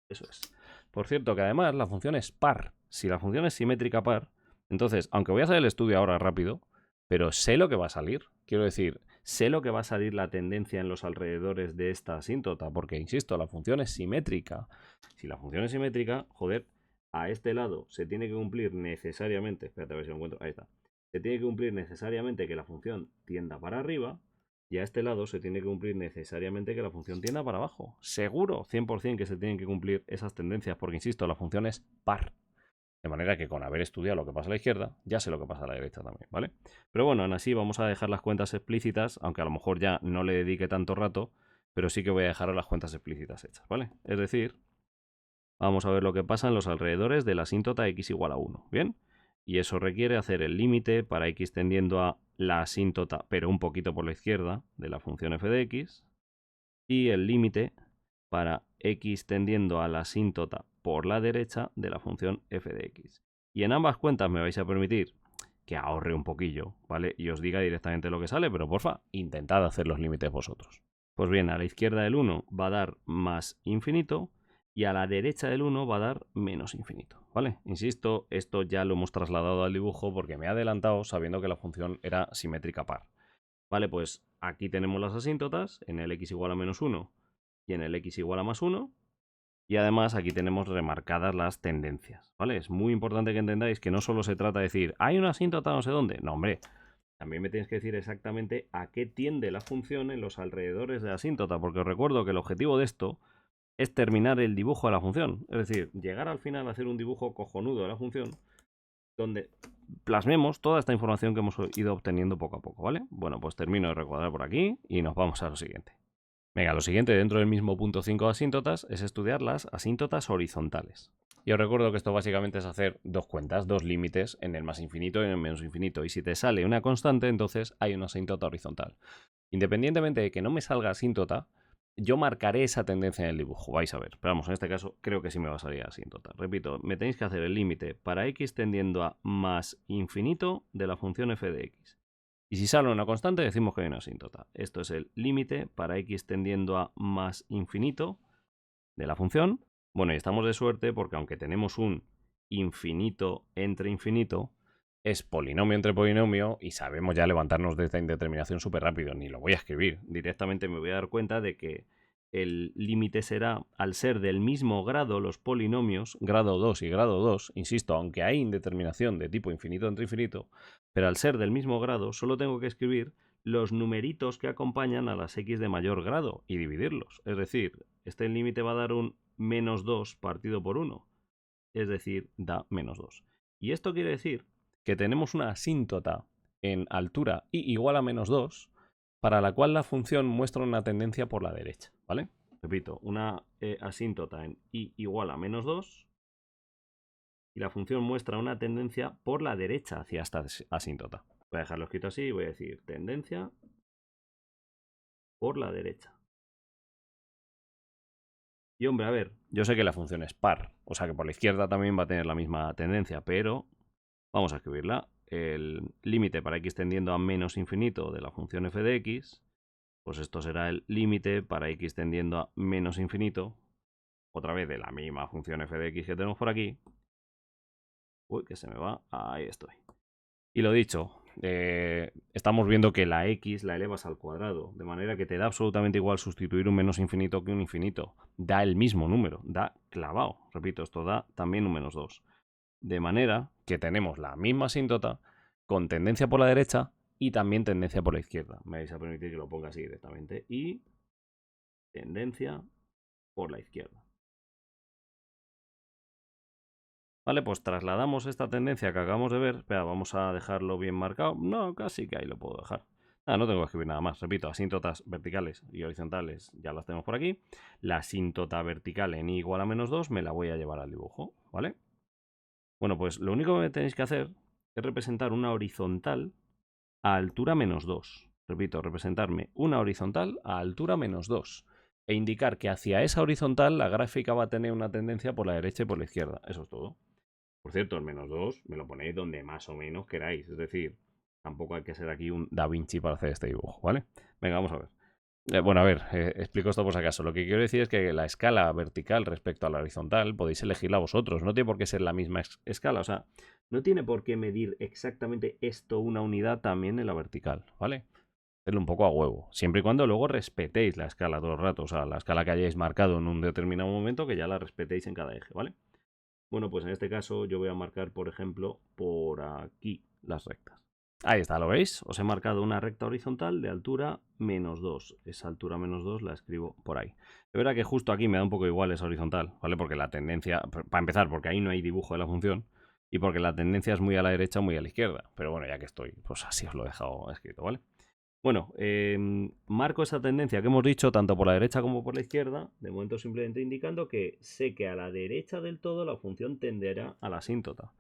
Eso es. Por cierto, que además la función es par. Si la función es simétrica par, entonces, aunque voy a hacer el estudio ahora rápido, pero sé lo que va a salir. Quiero decir, sé lo que va a salir la tendencia en los alrededores de esta asíntota, porque, insisto, la función es simétrica. Si la función es simétrica, joder, a este lado se tiene que cumplir necesariamente, espérate a ver si lo encuentro, ahí está, se tiene que cumplir necesariamente que la función tienda para arriba, y a este lado se tiene que cumplir necesariamente que la función tienda para abajo. Seguro, 100% que se tienen que cumplir esas tendencias, porque, insisto, la función es par. De manera que con haber estudiado lo que pasa a la izquierda, ya sé lo que pasa a la derecha también, ¿vale? Pero bueno, aún así vamos a dejar las cuentas explícitas, aunque a lo mejor ya no le dedique tanto rato, pero sí que voy a dejar las cuentas explícitas hechas, ¿vale? Es decir, vamos a ver lo que pasa en los alrededores de la asíntota x igual a 1, ¿bien? Y eso requiere hacer el límite para x tendiendo a la asíntota, pero un poquito por la izquierda, de la función f de x, y el límite para x tendiendo a la asíntota por la derecha de la función f de x. Y en ambas cuentas me vais a permitir que ahorre un poquillo, ¿vale? Y os diga directamente lo que sale, pero porfa, intentad hacer los límites vosotros. Pues bien, a la izquierda del 1 va a dar más infinito y a la derecha del 1 va a dar menos infinito, ¿vale? Insisto, esto ya lo hemos trasladado al dibujo porque me he adelantado sabiendo que la función era simétrica par. Vale, pues aquí tenemos las asíntotas en el x igual a menos 1 y en el x igual a más 1. Y además aquí tenemos remarcadas las tendencias, ¿vale? Es muy importante que entendáis que no solo se trata de decir, hay una asíntota no sé dónde. No, hombre, también me tenéis que decir exactamente a qué tiende la función en los alrededores de la asíntota, porque os recuerdo que el objetivo de esto es terminar el dibujo de la función. Es decir, llegar al final a hacer un dibujo cojonudo de la función donde plasmemos toda esta información que hemos ido obteniendo poco a poco, ¿vale? Bueno, pues termino de recuadrar por aquí y nos vamos a lo siguiente. Venga, lo siguiente dentro del mismo punto 5 de asíntotas es estudiar las asíntotas horizontales. Y os recuerdo que esto básicamente es hacer dos cuentas, dos límites en el más infinito y en el menos infinito. Y si te sale una constante, entonces hay una asíntota horizontal. Independientemente de que no me salga asíntota, yo marcaré esa tendencia en el dibujo, vais a ver. Pero vamos, en este caso creo que sí me va a salir asíntota. Repito, me tenéis que hacer el límite para x tendiendo a más infinito de la función f de x. Y si sale una constante, decimos que hay una asíntota. Esto es el límite para x tendiendo a más infinito de la función. Bueno, y estamos de suerte porque aunque tenemos un infinito entre infinito, es polinomio entre polinomio y sabemos ya levantarnos de esta indeterminación súper rápido. Ni lo voy a escribir. Directamente me voy a dar cuenta de que el límite será, al ser del mismo grado los polinomios, grado 2 y grado 2, insisto, aunque hay indeterminación de tipo infinito entre infinito, pero al ser del mismo grado solo tengo que escribir los numeritos que acompañan a las x de mayor grado y dividirlos. Es decir, este límite va a dar un menos 2 partido por 1. Es decir, da menos 2. Y esto quiere decir que tenemos una asíntota en altura y igual a menos 2, para la cual la función muestra una tendencia por la derecha, ¿vale? Repito, una asíntota en y igual a menos 2 y la función muestra una tendencia por la derecha hacia esta asíntota. Voy a dejarlo escrito así y voy a decir tendencia por la derecha. Y hombre, a ver, yo sé que la función es par, o sea que por la izquierda también va a tener la misma tendencia, pero vamos a escribirla. El límite para x tendiendo a menos infinito de la función f de x, pues esto será el límite para x tendiendo a menos infinito, otra vez de la misma función f de x que tenemos por aquí. Uy, que se me va, ahí estoy. Y lo dicho, estamos viendo que la x la elevas al cuadrado, de manera que te da absolutamente igual sustituir un menos infinito que un infinito. Da el mismo número, da clavado. Repito, esto da también un menos 2. De manera que tenemos la misma asíntota con tendencia por la derecha y también tendencia por la izquierda. Me vais a permitir que lo ponga así directamente. Y tendencia por la izquierda. Vale, pues trasladamos esta tendencia que acabamos de ver. Espera, vamos a dejarlo bien marcado. No, casi que ahí lo puedo dejar. No tengo que escribir nada más. Repito, asíntotas verticales y horizontales ya las tenemos por aquí. La asíntota vertical en y igual a menos 2 me la voy a llevar al dibujo, ¿vale? Bueno, pues lo único que tenéis que hacer es representar una horizontal a altura menos 2. Repito, representarme una horizontal a altura menos 2. E indicar que hacia esa horizontal la gráfica va a tener una tendencia por la derecha y por la izquierda. Eso es todo. Por cierto, el menos 2 me lo ponéis donde más o menos queráis. Es decir, tampoco hay que ser aquí un Da Vinci para hacer este dibujo, ¿vale? Venga, vamos a ver. Bueno, a ver, explico esto por si acaso. Lo que quiero decir es que la escala vertical respecto a la horizontal podéis elegirla vosotros. No tiene por qué ser la misma escala. O sea, no tiene por qué medir exactamente esto una unidad también en la vertical, ¿vale? Hacerlo un poco a huevo. Siempre y cuando luego respetéis la escala todo el rato. O sea, la escala que hayáis marcado en un determinado momento, que ya la respetéis en cada eje, ¿vale? Bueno, pues en este caso yo voy a marcar, por ejemplo, por aquí las rectas. Ahí está, ¿lo veis? Os he marcado una recta horizontal de altura menos 2. Esa altura menos 2 la escribo por ahí. De verdad que justo aquí me da un poco igual esa horizontal, ¿vale? Porque la tendencia, para empezar, porque ahí no hay dibujo de la función y porque la tendencia es muy a la derecha o muy a la izquierda. Pero bueno, ya que estoy, pues así os lo he dejado escrito, ¿vale? Bueno, marco esa tendencia que hemos dicho tanto por la derecha como por la izquierda, de momento simplemente indicando que sé que a la derecha del todo la función tenderá a la asíntota,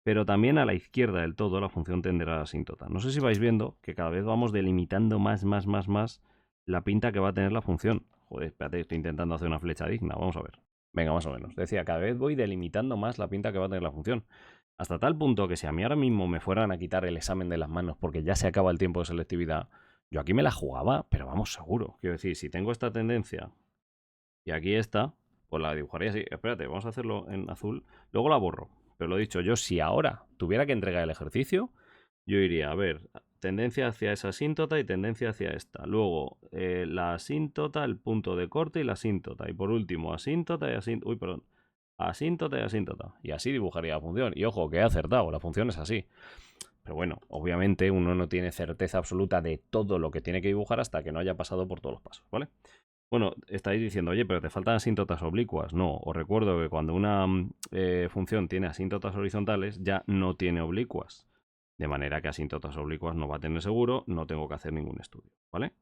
pero también a la izquierda del todo la función tenderá a la asíntota. No sé si vais viendo que cada vez vamos delimitando más la pinta que va a tener la función. Joder, espérate, estoy intentando hacer una flecha digna, vamos a ver. Venga, más o menos. Decía, cada vez voy delimitando más la pinta que va a tener la función. Hasta tal punto que si a mí ahora mismo me fueran a quitar el examen de las manos porque ya se acaba el tiempo de selectividad, Yo aquí me la jugaba, pero vamos, seguro. Quiero decir, si tengo esta tendencia y aquí esta, pues la dibujaría así. Espérate, vamos a hacerlo en azul. Luego la borro. Pero lo dicho, yo si ahora tuviera que entregar el ejercicio, yo iría, a ver, tendencia hacia esa asíntota y tendencia hacia esta. Luego, la asíntota, el punto de corte y la asíntota. Y por último, asíntota y asíntota. Uy, perdón. Asíntota y asíntota. Y así dibujaría la función. Y ojo, que he acertado, la función es así. Pero bueno, obviamente uno no tiene certeza absoluta de todo lo que tiene que dibujar hasta que no haya pasado por todos los pasos, ¿vale? Bueno, estáis diciendo, oye, pero te faltan asíntotas oblicuas. No, os recuerdo que cuando una función tiene asíntotas horizontales, ya no tiene oblicuas. De manera que asíntotas oblicuas no va a tener seguro, no tengo que hacer ningún estudio, ¿vale?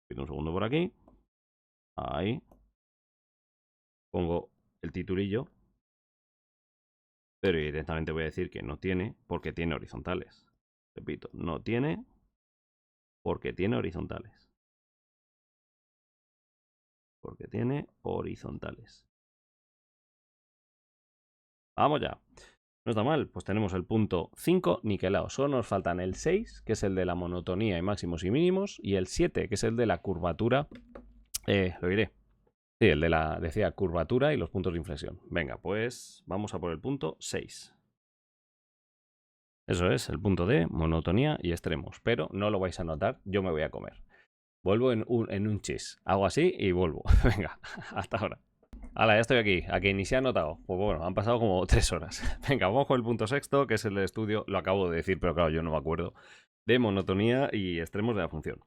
Pido un segundo por aquí. Ahí. Pongo el titulillo. Pero directamente voy a decir que no tiene porque tiene horizontales. Repito, no tiene porque tiene horizontales. Porque tiene horizontales. Vamos ya. No está mal, pues tenemos el punto 5 niquelado. Solo nos faltan el 6, que es el de la monotonía y máximos y mínimos, y el 7, que es el de la curvatura. Lo diré. Sí, el de la, decía, curvatura y los puntos de inflexión. Venga, pues vamos a por el punto 6. Eso es, el punto de monotonía y extremos. Pero no lo vais a notar, yo me voy a comer. Vuelvo en un chis. Hago así y vuelvo. Venga, hasta ahora. Hala, ya estoy aquí. ¿A que ni se ha notado? Pues bueno, han pasado como 3 horas. Venga, vamos con el punto sexto, que es el de estudio, lo acabo de decir, pero claro, yo no me acuerdo, de monotonía y extremos de la función.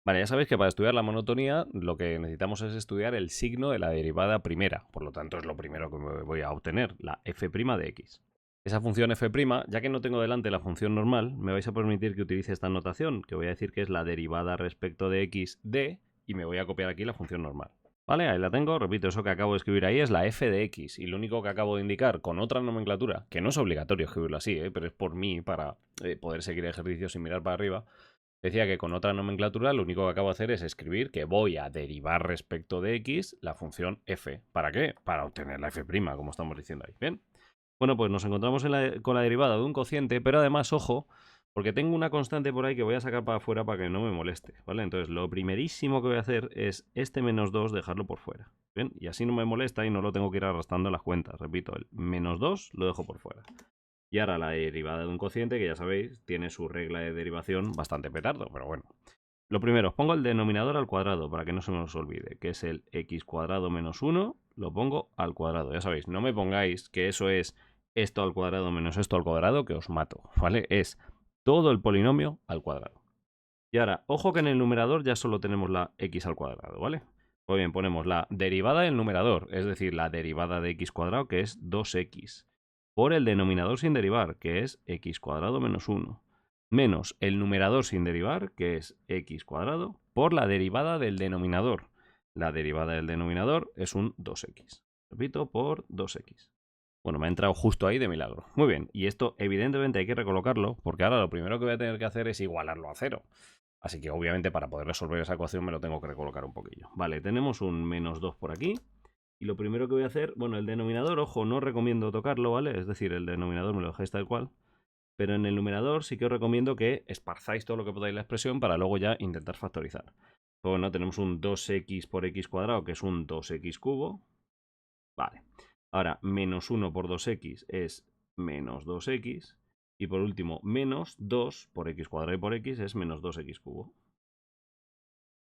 Vale, ya sabéis que para estudiar la monotonía lo que necesitamos es estudiar el signo de la derivada primera. Por lo tanto, es lo primero que me voy a obtener, la f' de x. Esa función f', ya que no tengo delante la función normal, me vais a permitir que utilice esta notación, que voy a decir que es la derivada respecto de x de, y me voy a copiar aquí la función normal. Vale, ahí la tengo, repito, eso que acabo de escribir ahí es la f de x, y lo único que acabo de indicar con otra nomenclatura, que no es obligatorio escribirlo así, pero es por mí para poder seguir ejercicios sin mirar para arriba, decía que con otra nomenclatura lo único que acabo de hacer es escribir que voy a derivar respecto de x la función f. ¿Para qué? Para obtener la f', como estamos diciendo ahí. ¿Bien? Bueno, pues nos encontramos con la derivada de un cociente, pero además, ojo, porque tengo una constante por ahí que voy a sacar para afuera para que no me moleste, ¿vale? Entonces, lo primerísimo que voy a hacer es este menos 2 dejarlo por fuera, ¿bien? Y así no me molesta y no lo tengo que ir arrastrando en las cuentas. Repito, el menos 2 lo dejo por fuera. Y ahora la derivada de un cociente, que ya sabéis, tiene su regla de derivación bastante petardo, pero bueno. Lo primero, os pongo el denominador al cuadrado para que no se nos olvide, que es el x cuadrado menos 1, lo pongo al cuadrado. Ya sabéis, no me pongáis que eso es esto al cuadrado menos esto al cuadrado, que os mato, ¿vale? Es todo el polinomio al cuadrado. Y ahora, ojo que en el numerador ya solo tenemos la x al cuadrado, ¿vale? Pues bien, ponemos la derivada del numerador, es decir, la derivada de x cuadrado, que es 2x, por el denominador sin derivar, que es x cuadrado menos 1, menos el numerador sin derivar, que es x cuadrado, por la derivada del denominador. La derivada del denominador es un 2x. Repito, por 2x. Bueno, me ha entrado justo ahí de milagro. Muy bien, y esto evidentemente hay que recolocarlo, porque ahora lo primero que voy a tener que hacer es igualarlo a 0. Así que obviamente para poder resolver esa ecuación me lo tengo que recolocar un poquillo. Vale, tenemos un menos 2 por aquí. Y lo primero que voy a hacer, bueno, el denominador, ojo, no recomiendo tocarlo, ¿vale? Es decir, el denominador me lo dejáis tal cual. Pero en el numerador sí que os recomiendo que esparzáis todo lo que podáis la expresión para luego ya intentar factorizar. Pues bueno, tenemos un 2x por x cuadrado, que es un 2x cubo. Vale. Ahora, menos 1 por 2x es menos 2x. Y por último, menos 2 por x cuadrado y por x es menos 2x cubo.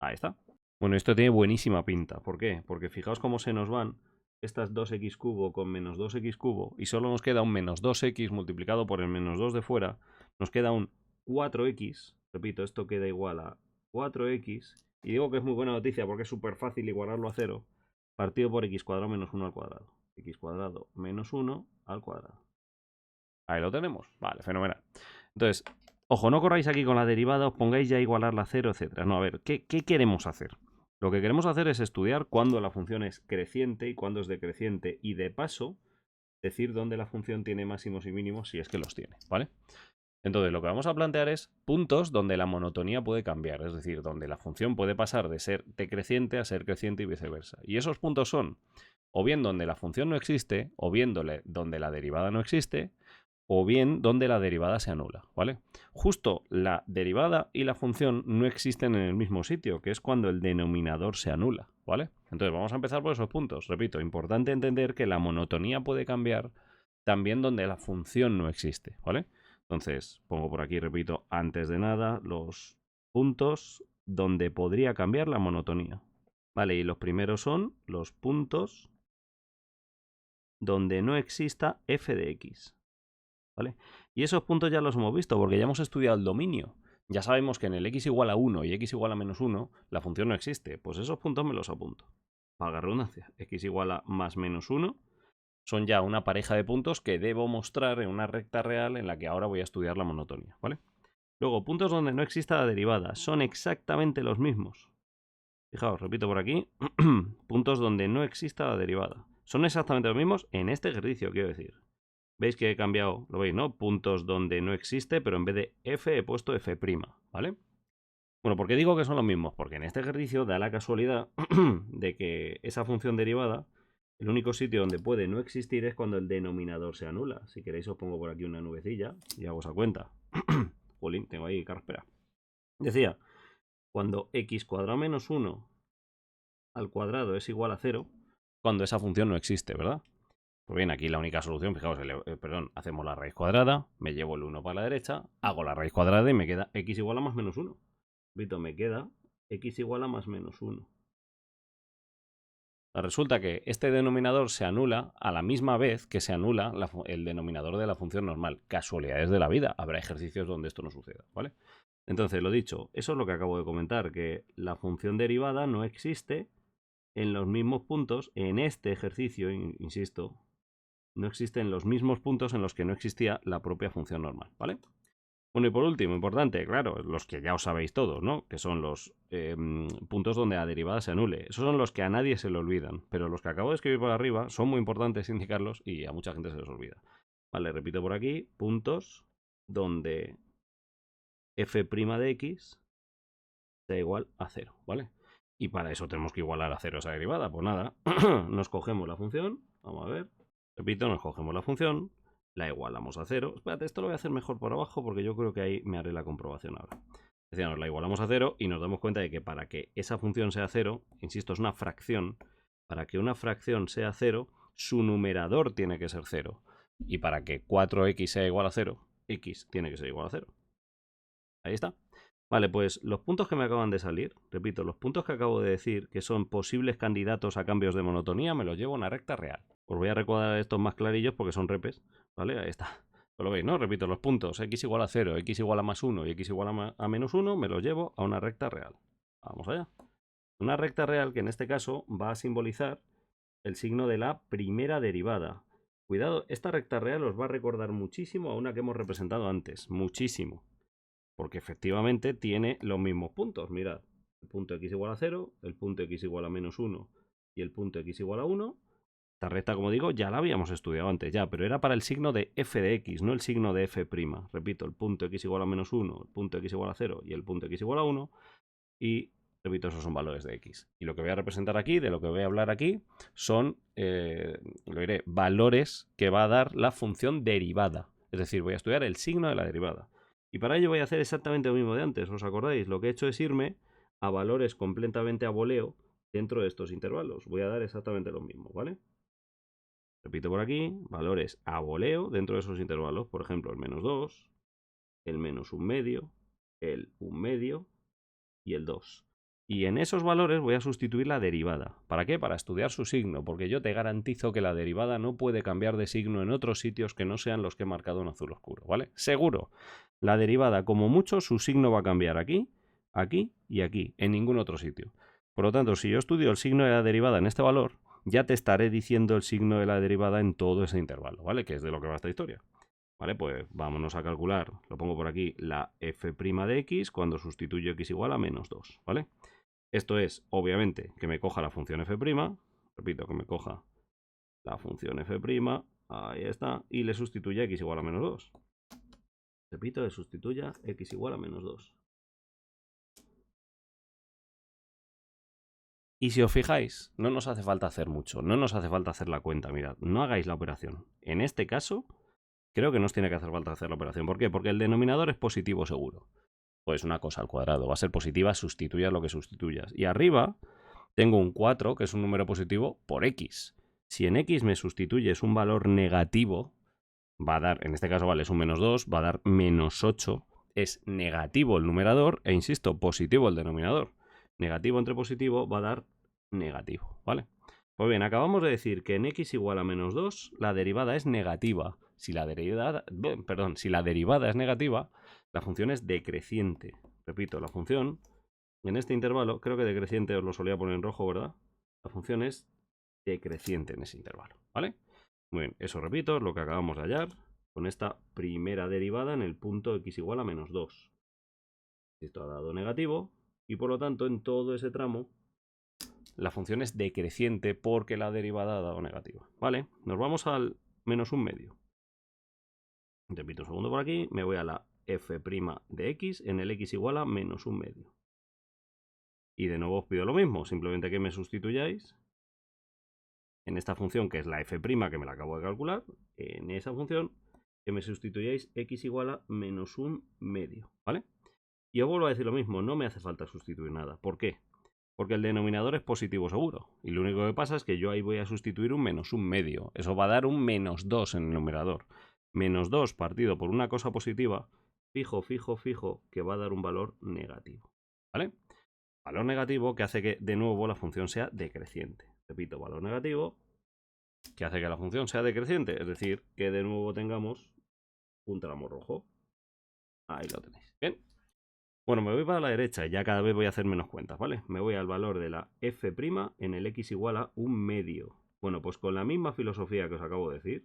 Ahí está. Bueno, esto tiene buenísima pinta. ¿Por qué? Porque fijaos cómo se nos van estas 2x cubo con menos 2x cubo y solo nos queda un menos 2x multiplicado por el menos 2 de fuera. Nos queda un 4x. Repito, esto queda igual a 4x. Y digo que es muy buena noticia porque es súper fácil igualarlo a 0. Partido por x cuadrado menos 1 al cuadrado. X cuadrado menos 1 al cuadrado. Ahí lo tenemos. Vale, fenomenal. Entonces, ojo, no corráis aquí con la derivada, os pongáis ya a igualarla a 0, etc. No, a ver, ¿qué queremos hacer? Lo que queremos hacer es estudiar cuándo la función es creciente y cuándo es decreciente. Y de paso, decir dónde la función tiene máximos y mínimos si es que los tiene, ¿vale? Entonces, lo que vamos a plantear es puntos donde la monotonía puede cambiar. Es decir, donde la función puede pasar de ser decreciente a ser creciente y viceversa. Y esos puntos son o bien donde la función no existe, o bien donde la derivada no existe, o bien donde la derivada se anula, ¿vale? Justo la derivada y la función no existen en el mismo sitio, que es cuando el denominador se anula, ¿vale? Entonces vamos a empezar por esos puntos. Repito, importante entender que la monotonía puede cambiar también donde la función no existe, ¿vale? Entonces pongo por aquí, repito, antes de nada los puntos donde podría cambiar la monotonía, ¿vale? Y los primeros son los puntos donde no exista f de x, ¿vale? Y esos puntos ya los hemos visto porque ya hemos estudiado el dominio. Ya sabemos que en el x igual a 1 y x igual a menos 1 la función no existe. Pues esos puntos me los apunto. Valga redundancia, x igual a más menos 1 son ya una pareja de puntos que debo mostrar en una recta real en la que ahora voy a estudiar la monotonía, ¿vale? Luego, puntos donde no exista la derivada son exactamente los mismos. Fijaos, repito por aquí, puntos donde no exista la derivada. Son exactamente los mismos en este ejercicio, quiero decir. ¿Veis que he cambiado? Lo veis, ¿no? Puntos donde no existe, pero en vez de f he puesto f', ¿vale? Bueno, ¿por qué digo que son los mismos? Porque en este ejercicio da la casualidad de que esa función derivada, el único sitio donde puede no existir es cuando el denominador se anula. Si queréis os pongo por aquí una nubecilla y hago esa cuenta. Jolín, tengo ahí carraspera. Decía, cuando x cuadrado menos 1 al cuadrado es igual a 0, cuando esa función no existe, ¿verdad? Pues bien, aquí la única solución, fijaos, hacemos la raíz cuadrada, me llevo el 1 para la derecha, hago la raíz cuadrada y me queda x igual a más menos 1. Vito, me queda x igual a más menos 1. Resulta que este denominador se anula a la misma vez que se anula el denominador de la función normal. Casualidades de la vida. Habrá ejercicios donde esto no suceda, ¿vale? Entonces, lo dicho, eso es lo que acabo de comentar, que la función derivada no existe en los mismos puntos en este ejercicio, insisto, no existen los mismos puntos en los que no existía la propia función normal, ¿vale? Bueno, y por último, importante, claro, los que ya os sabéis todos, ¿no? Que son los puntos donde la derivada se anule. Esos son los que a nadie se le olvidan, pero los que acabo de escribir por arriba son muy importantes indicarlos y a mucha gente se les olvida. Vale, repito por aquí, puntos donde f' de x da igual a 0, ¿vale? Y para eso tenemos que igualar a 0 esa derivada. Pues nada, nos cogemos la función, vamos a ver, repito, nos cogemos la función, la igualamos a 0. Espérate, esto lo voy a hacer mejor por abajo porque yo creo que ahí me haré la comprobación ahora. Decíamos, la igualamos a 0 y nos damos cuenta de que para que esa función sea 0, insisto, es una fracción, para que una fracción sea 0, su numerador tiene que ser 0. Y para que 4x sea igual a 0, x tiene que ser igual a 0. Ahí está. Vale, pues los puntos que me acaban de salir, repito, los puntos que acabo de decir que son posibles candidatos a cambios de monotonía, me los llevo a una recta real. Os voy a recordar estos más clarillos porque son repes, ¿vale? Ahí está. Lo veis, ¿no? Repito, los puntos x igual a 0, x igual a más 1 y x igual a menos 1, me los llevo a una recta real. Vamos allá. Una recta real que en este caso va a simbolizar el signo de la primera derivada. Cuidado, esta recta real os va a recordar muchísimo a una que hemos representado antes, muchísimo. Porque efectivamente tiene los mismos puntos. Mirad, el punto x igual a 0, el punto x igual a menos 1 y el punto x igual a 1. Esta recta, como digo, ya la habíamos estudiado antes, ya, pero era para el signo de f de x, no el signo de f'. Repito, el punto x igual a menos 1, el punto x igual a 0 y el punto x igual a 1. Y, repito, esos son valores de x. Y lo que voy a representar aquí, de lo que voy a hablar aquí, son, lo diré, valores que va a dar la función derivada. Es decir, voy a estudiar el signo de la derivada. Y para ello voy a hacer exactamente lo mismo de antes, ¿os acordáis? Lo que he hecho es irme a valores completamente a voleo dentro de estos intervalos. Voy a dar exactamente lo mismo, ¿vale? Repito por aquí, valores a voleo dentro de esos intervalos. Por ejemplo, el menos 2, el menos 1/2, el 1/2 y el 2. Y en esos valores voy a sustituir la derivada. ¿Para qué? Para estudiar su signo, porque yo te garantizo que la derivada no puede cambiar de signo en otros sitios que no sean los que he marcado en azul oscuro, ¿vale? Seguro. La derivada, como mucho, su signo va a cambiar aquí, aquí y aquí, en ningún otro sitio. Por lo tanto, si yo estudio el signo de la derivada en este valor, ya te estaré diciendo el signo de la derivada en todo ese intervalo, ¿vale? Que es de lo que va esta historia. Vale, pues vámonos a calcular, lo pongo por aquí, la f' de x cuando sustituyo x igual a menos 2, ¿vale? Esto es, obviamente, que me coja la función f', repito, que me coja la función f', ahí está, y le sustituya x igual a menos 2. Repito, le sustituya x igual a menos 2. Y si os fijáis, no nos hace falta hacer mucho, no nos hace falta hacer la cuenta, mirad, no hagáis la operación. En este caso, creo que no os tiene que hacer falta hacer la operación. ¿Por qué? Porque el denominador es positivo seguro. Pues una cosa al cuadrado, va a ser positiva, sustituyas lo que sustituyas. Y arriba tengo un 4, que es un número positivo, por x. Si en x me sustituyes un valor negativo, va a dar, en este caso vale, es un -2, va a dar -8. Es negativo el numerador e, insisto, positivo el denominador. Negativo entre positivo va a dar negativo, ¿vale? Pues bien, acabamos de decir que en x igual a -2 la derivada es negativa. Si la derivada es negativa, la función es decreciente. Repito, la función en este intervalo, creo que decreciente os lo solía poner en rojo, ¿verdad? La función es decreciente en ese intervalo, ¿vale? Muy bien, eso repito, es lo que acabamos de hallar con esta primera derivada en el punto x igual a -2. Esto ha dado negativo y por lo tanto en todo ese tramo la función es decreciente porque la derivada ha dado negativa, ¿vale? Nos vamos al -1/2. Repito un segundo por aquí, me voy a la f' de x en el x igual a -1/2. Y de nuevo os pido lo mismo, simplemente que me sustituyáis en esta función que es la f' que me la acabo de calcular, en esa función que me sustituyáis x igual a -1/2, ¿vale? Y os vuelvo a decir lo mismo, no me hace falta sustituir nada. ¿Por qué? Porque el denominador es positivo seguro. Y lo único que pasa es que yo ahí voy a sustituir un -1/2. Eso va a dar un -2 en el numerador. -2 partido por una cosa positiva, fijo, que va a dar un valor negativo, ¿vale? Valor negativo que hace que de nuevo la función sea decreciente. Repito, valor negativo que hace que la función sea decreciente. Es decir, que de nuevo tengamos un tramo rojo. Ahí lo tenéis. Bien. Bueno, me voy para la derecha y ya cada vez voy a hacer menos cuentas, ¿vale? Me voy al valor de la f' en el x igual a 1/2. Bueno, pues con la misma filosofía que os acabo de decir,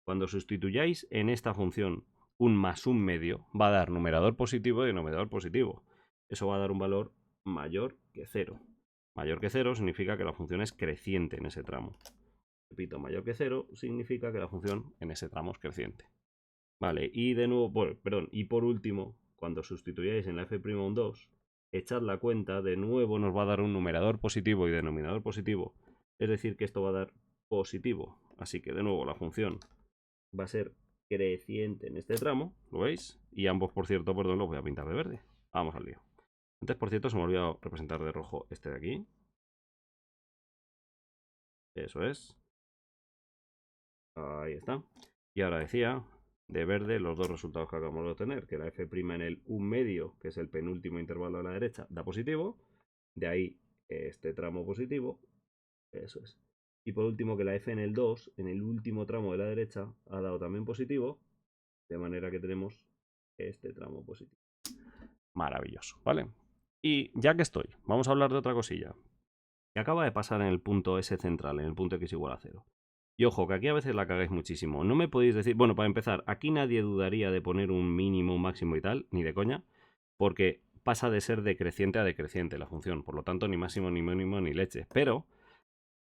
cuando sustituyáis en esta función un +1/2, va a dar numerador positivo y denominador positivo. Eso va a dar un valor mayor que 0. Mayor que 0 significa que la función es creciente en ese tramo. Repito, mayor que 0 significa que la función en ese tramo es creciente. Vale, y de nuevo, y por último, cuando sustituyáis en la f' un 2, echad la cuenta, de nuevo nos va a dar un numerador positivo y denominador positivo. Es decir, que esto va a dar positivo. Así que de nuevo la función va a ser creciente en este tramo, ¿lo veis? Y ambos, por cierto, perdón, los voy a pintar de verde. Vamos al lío. Antes, por cierto, se me ha olvidado representar de rojo este de aquí. Eso es. Ahí está. Y ahora decía, de verde, los dos resultados que acabamos de obtener, que la f' en el 1/2, que es el penúltimo intervalo a la derecha, da positivo. De ahí este tramo positivo. Eso es. Y por último, que la f en el 2, en el último tramo de la derecha, ha dado también positivo. De manera que tenemos este tramo positivo. Maravilloso, ¿vale? Y ya que estoy, vamos a hablar de otra cosilla. Que acaba de pasar en el punto S central, en el punto x igual a 0. Y ojo, que aquí a veces la cagáis muchísimo. No me podéis decir... Bueno, para empezar, aquí nadie dudaría de poner un mínimo, un máximo y tal, ni de coña, porque pasa de ser decreciente a decreciente la función. Por lo tanto, ni máximo, ni mínimo, ni leche. Pero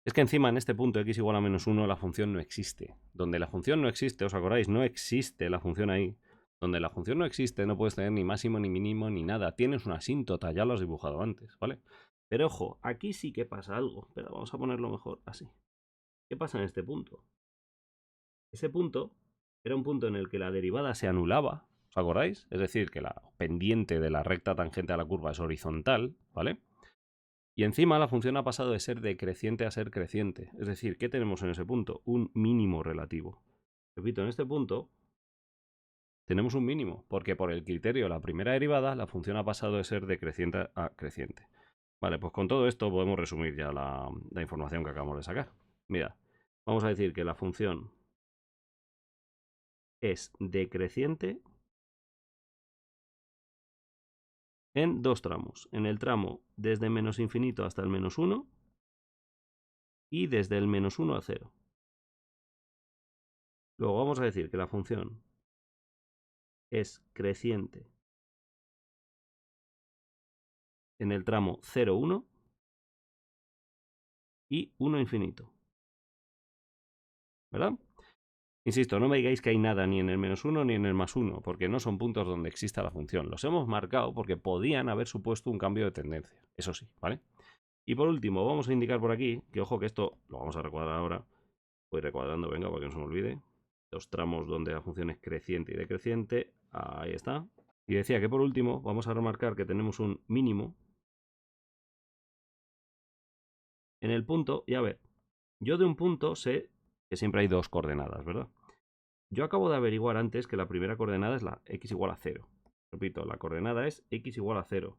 es que encima en este punto x igual a -1 la función no existe. Donde la función no existe, ¿os acordáis? No existe la función ahí. Donde la función no existe no puedes tener ni máximo, ni mínimo, ni nada. Tienes una asíntota, ya lo has dibujado antes, ¿vale? Pero ojo, aquí sí que pasa algo. Pero vamos a ponerlo mejor así. ¿Qué pasa en este punto? Ese punto era un punto en el que la derivada se anulaba, ¿os acordáis? Es decir, que la pendiente de la recta tangente a la curva es horizontal, ¿vale? Y encima la función ha pasado de ser decreciente a ser creciente. Es decir, ¿qué tenemos en ese punto? Un mínimo relativo. Repito, en este punto tenemos un mínimo, porque por el criterio de la primera derivada la función ha pasado de ser decreciente a creciente. Vale, pues con todo esto podemos resumir ya la información que acabamos de sacar. Mira, vamos a decir que la función es decreciente en dos tramos. En el tramo desde -∞ hasta el -1 y desde el -1 a 0. Luego vamos a decir que la función es creciente en el tramo 0, 1 y 1 infinito. ¿Verdad? Insisto, no me digáis que hay nada ni en el -1 ni en el +1, porque no son puntos donde exista la función. Los hemos marcado porque podían haber supuesto un cambio de tendencia. Eso sí, ¿vale? Y por último, vamos a indicar por aquí, que ojo que esto lo vamos a recuadrar ahora. Voy recuadrando, venga, para que no se me olvide. los tramos donde la función es creciente y decreciente. Ahí está. Y decía que por último vamos a remarcar que tenemos un mínimo en el punto. Y a ver, yo de un punto sé que siempre hay dos coordenadas, ¿verdad? Yo acabo de averiguar antes que la primera coordenada es la x igual a 0. Repito, la coordenada es x igual a 0.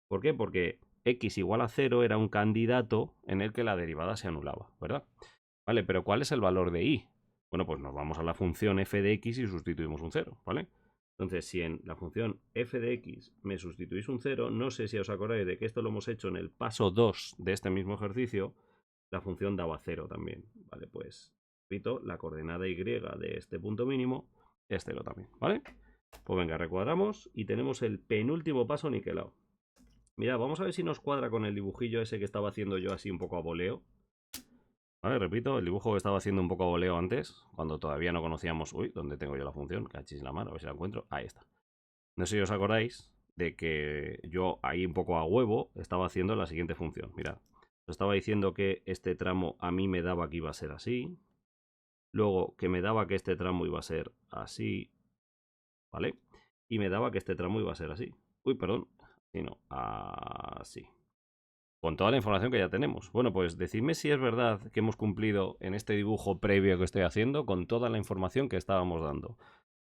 ¿Por qué? Porque x igual a 0 era un candidato en el que la derivada se anulaba, ¿verdad? Vale, pero ¿cuál es el valor de y? Bueno, pues nos vamos a la función f de x y sustituimos un 0, ¿vale? Entonces, si en la función f de x me sustituís un 0, no sé si os acordáis de que esto lo hemos hecho en el paso 2 de este mismo ejercicio, la función daba 0 también, ¿vale? Pues, repito, la coordenada y de este punto mínimo es 0 también, ¿vale? Pues venga, recuadramos y tenemos el penúltimo paso niquelado. Mira, vamos a ver si nos cuadra con el dibujillo ese que estaba haciendo yo así un poco a voleo. Vale, repito, el dibujo que estaba haciendo un poco a voleo antes, cuando todavía no conocíamos... Uy, ¿dónde tengo yo la función? Cachis la mano, a ver si la encuentro. Ahí está. No sé si os acordáis de que yo ahí un poco a huevo estaba haciendo la siguiente función. Mirad, os estaba diciendo que este tramo a mí me daba que iba a ser así. Luego que me daba que este tramo iba a ser así. ¿Vale? Y me daba que este tramo iba a ser así. Uy, perdón. Y no, así. Con toda la información que ya tenemos. Bueno, pues decidme si es verdad que hemos cumplido en este dibujo previo que estoy haciendo con toda la información que estábamos dando.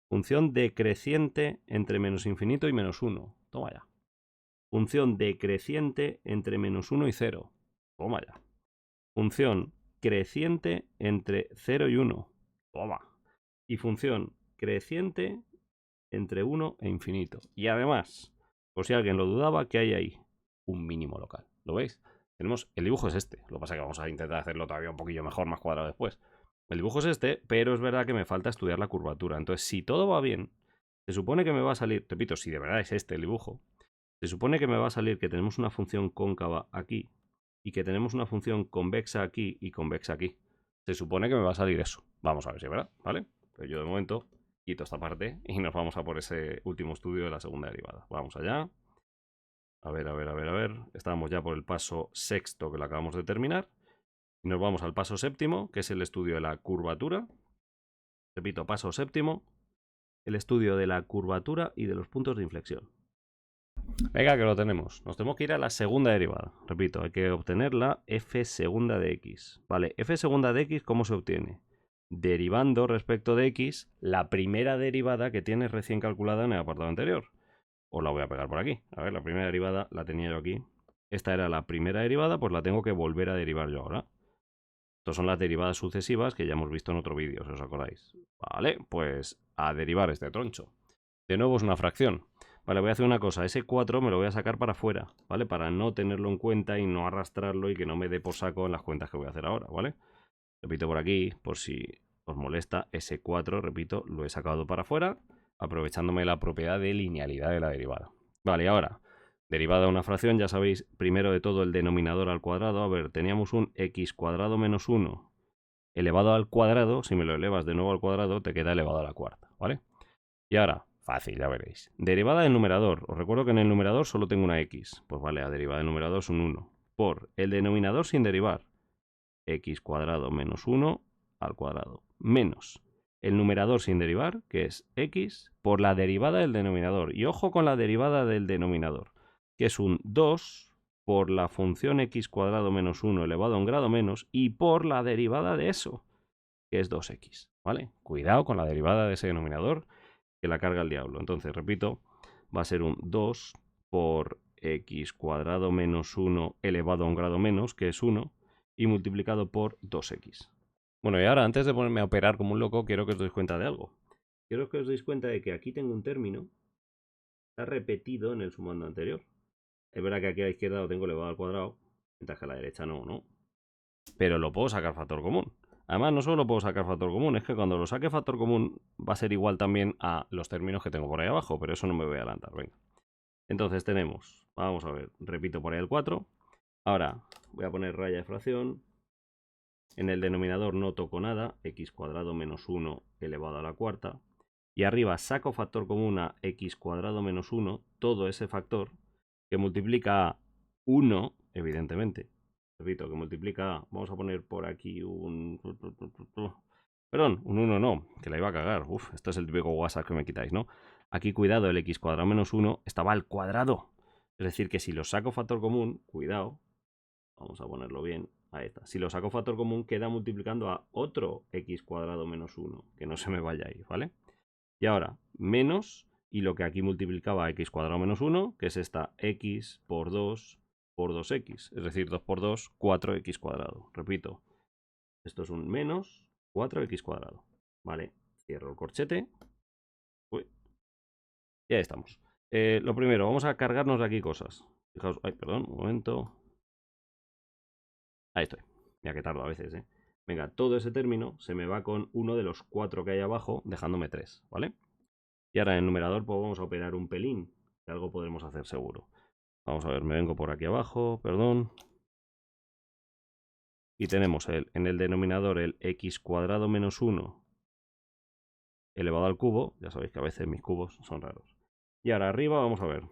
Función decreciente entre menos infinito y menos 1. Toma ya. Función decreciente entre menos 1 y 0. Toma ya. Función creciente entre 0 y 1. Toma. Y función creciente entre 1 e infinito. Y además, por si alguien lo dudaba, ¿qué hay ahí? Un mínimo local. ¿Lo veis? Tenemos, el dibujo es este. Lo que pasa es que vamos a intentar hacerlo todavía un poquillo mejor, más cuadrado después. El dibujo es este, pero es verdad que me falta estudiar la curvatura. Entonces, si todo va bien, se supone que me va a salir, repito, si de verdad es este el dibujo, se supone que me va a salir que tenemos una función cóncava aquí y que tenemos una función convexa aquí y convexa aquí. Se supone que me va a salir eso. Vamos a ver si es verdad, ¿vale? Pero yo de momento quito esta parte y nos vamos a por ese último estudio de la segunda derivada. Vamos allá. A ver, a ver, a ver, a ver. Estamos ya por el paso sexto que lo acabamos de terminar. Y nos vamos al paso séptimo, que es el estudio de la curvatura. Repito, paso séptimo, el estudio de la curvatura y de los puntos de inflexión. Venga, que lo tenemos. Nos tenemos que ir a la segunda derivada. Repito, hay que obtener la f segunda de x. Vale, f segunda de x, ¿cómo se obtiene? Derivando respecto de x la primera derivada que tienes recién calculada en el apartado anterior. Os la voy a pegar por aquí. A ver, la primera derivada la tenía yo aquí. Esta era la primera derivada, pues la tengo que volver a derivar yo ahora. Estas son las derivadas sucesivas que ya hemos visto en otro vídeo, si os acordáis. Vale, pues a derivar este troncho. De nuevo es una fracción. Vale, voy a hacer una cosa. Ese 4 me lo voy a sacar para afuera, ¿vale? Para no tenerlo en cuenta y no arrastrarlo y que no me dé por saco en las cuentas que voy a hacer ahora, ¿vale? Repito por aquí, por si os molesta, ese 4, repito, lo he sacado para afuera, aprovechándome la propiedad de linealidad de la derivada. Vale, ahora, derivada de una fracción, ya sabéis, primero de todo el denominador al cuadrado. A ver, teníamos un x cuadrado menos 1 elevado al cuadrado. Si me lo elevas de nuevo al cuadrado, te queda elevado a la cuarta, ¿vale? Y ahora, fácil, ya veréis. Derivada del numerador. Os recuerdo que en el numerador solo tengo una x. Pues vale, la derivada del numerador es un 1. Por el denominador sin derivar. X cuadrado menos 1 al cuadrado. Menos el numerador sin derivar, que es x, por la derivada del denominador. Y ojo con la derivada del denominador, que es un 2 por la función x cuadrado menos 1 elevado a un grado menos y por la derivada de eso, que es 2x. ¿Vale? Cuidado con la derivada de ese denominador, que la carga el diablo. Entonces, repito, va a ser un 2 por x cuadrado menos 1 elevado a un grado menos, que es 1, y multiplicado por 2x. Bueno, y ahora, antes de ponerme a operar como un loco, quiero que os deis cuenta de algo. Quiero que os deis cuenta de que aquí tengo un término, está repetido en el sumando anterior. Es verdad que aquí a la izquierda lo tengo elevado al cuadrado, mientras que a la derecha no, ¿no? Pero lo puedo sacar factor común. Además, no solo puedo sacar factor común, es que cuando lo saque factor común va a ser igual también a los términos que tengo por ahí abajo, pero eso no me voy a adelantar, venga. Entonces tenemos, vamos a ver, repito por ahí el 4. Ahora voy a poner raya de fracción. En el denominador no toco nada, x cuadrado menos 1 elevado a la cuarta. Y arriba saco factor común a x cuadrado menos 1, todo ese factor, que multiplica a 1, evidentemente. Repito, que multiplica a, vamos a poner por aquí un Perdón, un 1 no, que la iba a cagar. Uf, esto es el típico WhatsApp que me quitáis, ¿no? Aquí, cuidado, el x cuadrado menos 1 estaba al cuadrado. Es decir, que si lo saco factor común, cuidado, vamos a ponerlo bien, ahí está. Si lo saco factor común, queda multiplicando a otro x cuadrado menos 1, que no se me vaya ahí, ¿vale? Y ahora, menos, y lo que aquí multiplicaba a x cuadrado menos 1, que es esta x por 2x, es decir, 2 por 2, 4x cuadrado. Repito, esto es un menos 4x cuadrado. Vale, cierro el corchete. Uy, y ahí estamos. Lo primero, vamos a cargarnos de aquí cosas. Fijaos, ay, perdón, un momento. Ahí estoy. Ya que tardo a veces, ¿eh? Venga, todo ese término se me va con uno de los 4 que hay abajo, dejándome 3, ¿vale? Y ahora en el numerador pues vamos a operar un pelín, que algo podremos hacer seguro. Vamos a ver, me vengo por aquí abajo, perdón. Y tenemos en el denominador el x cuadrado menos 1 elevado al cubo. Ya sabéis que a veces mis cubos son raros. Y ahora arriba vamos a ver.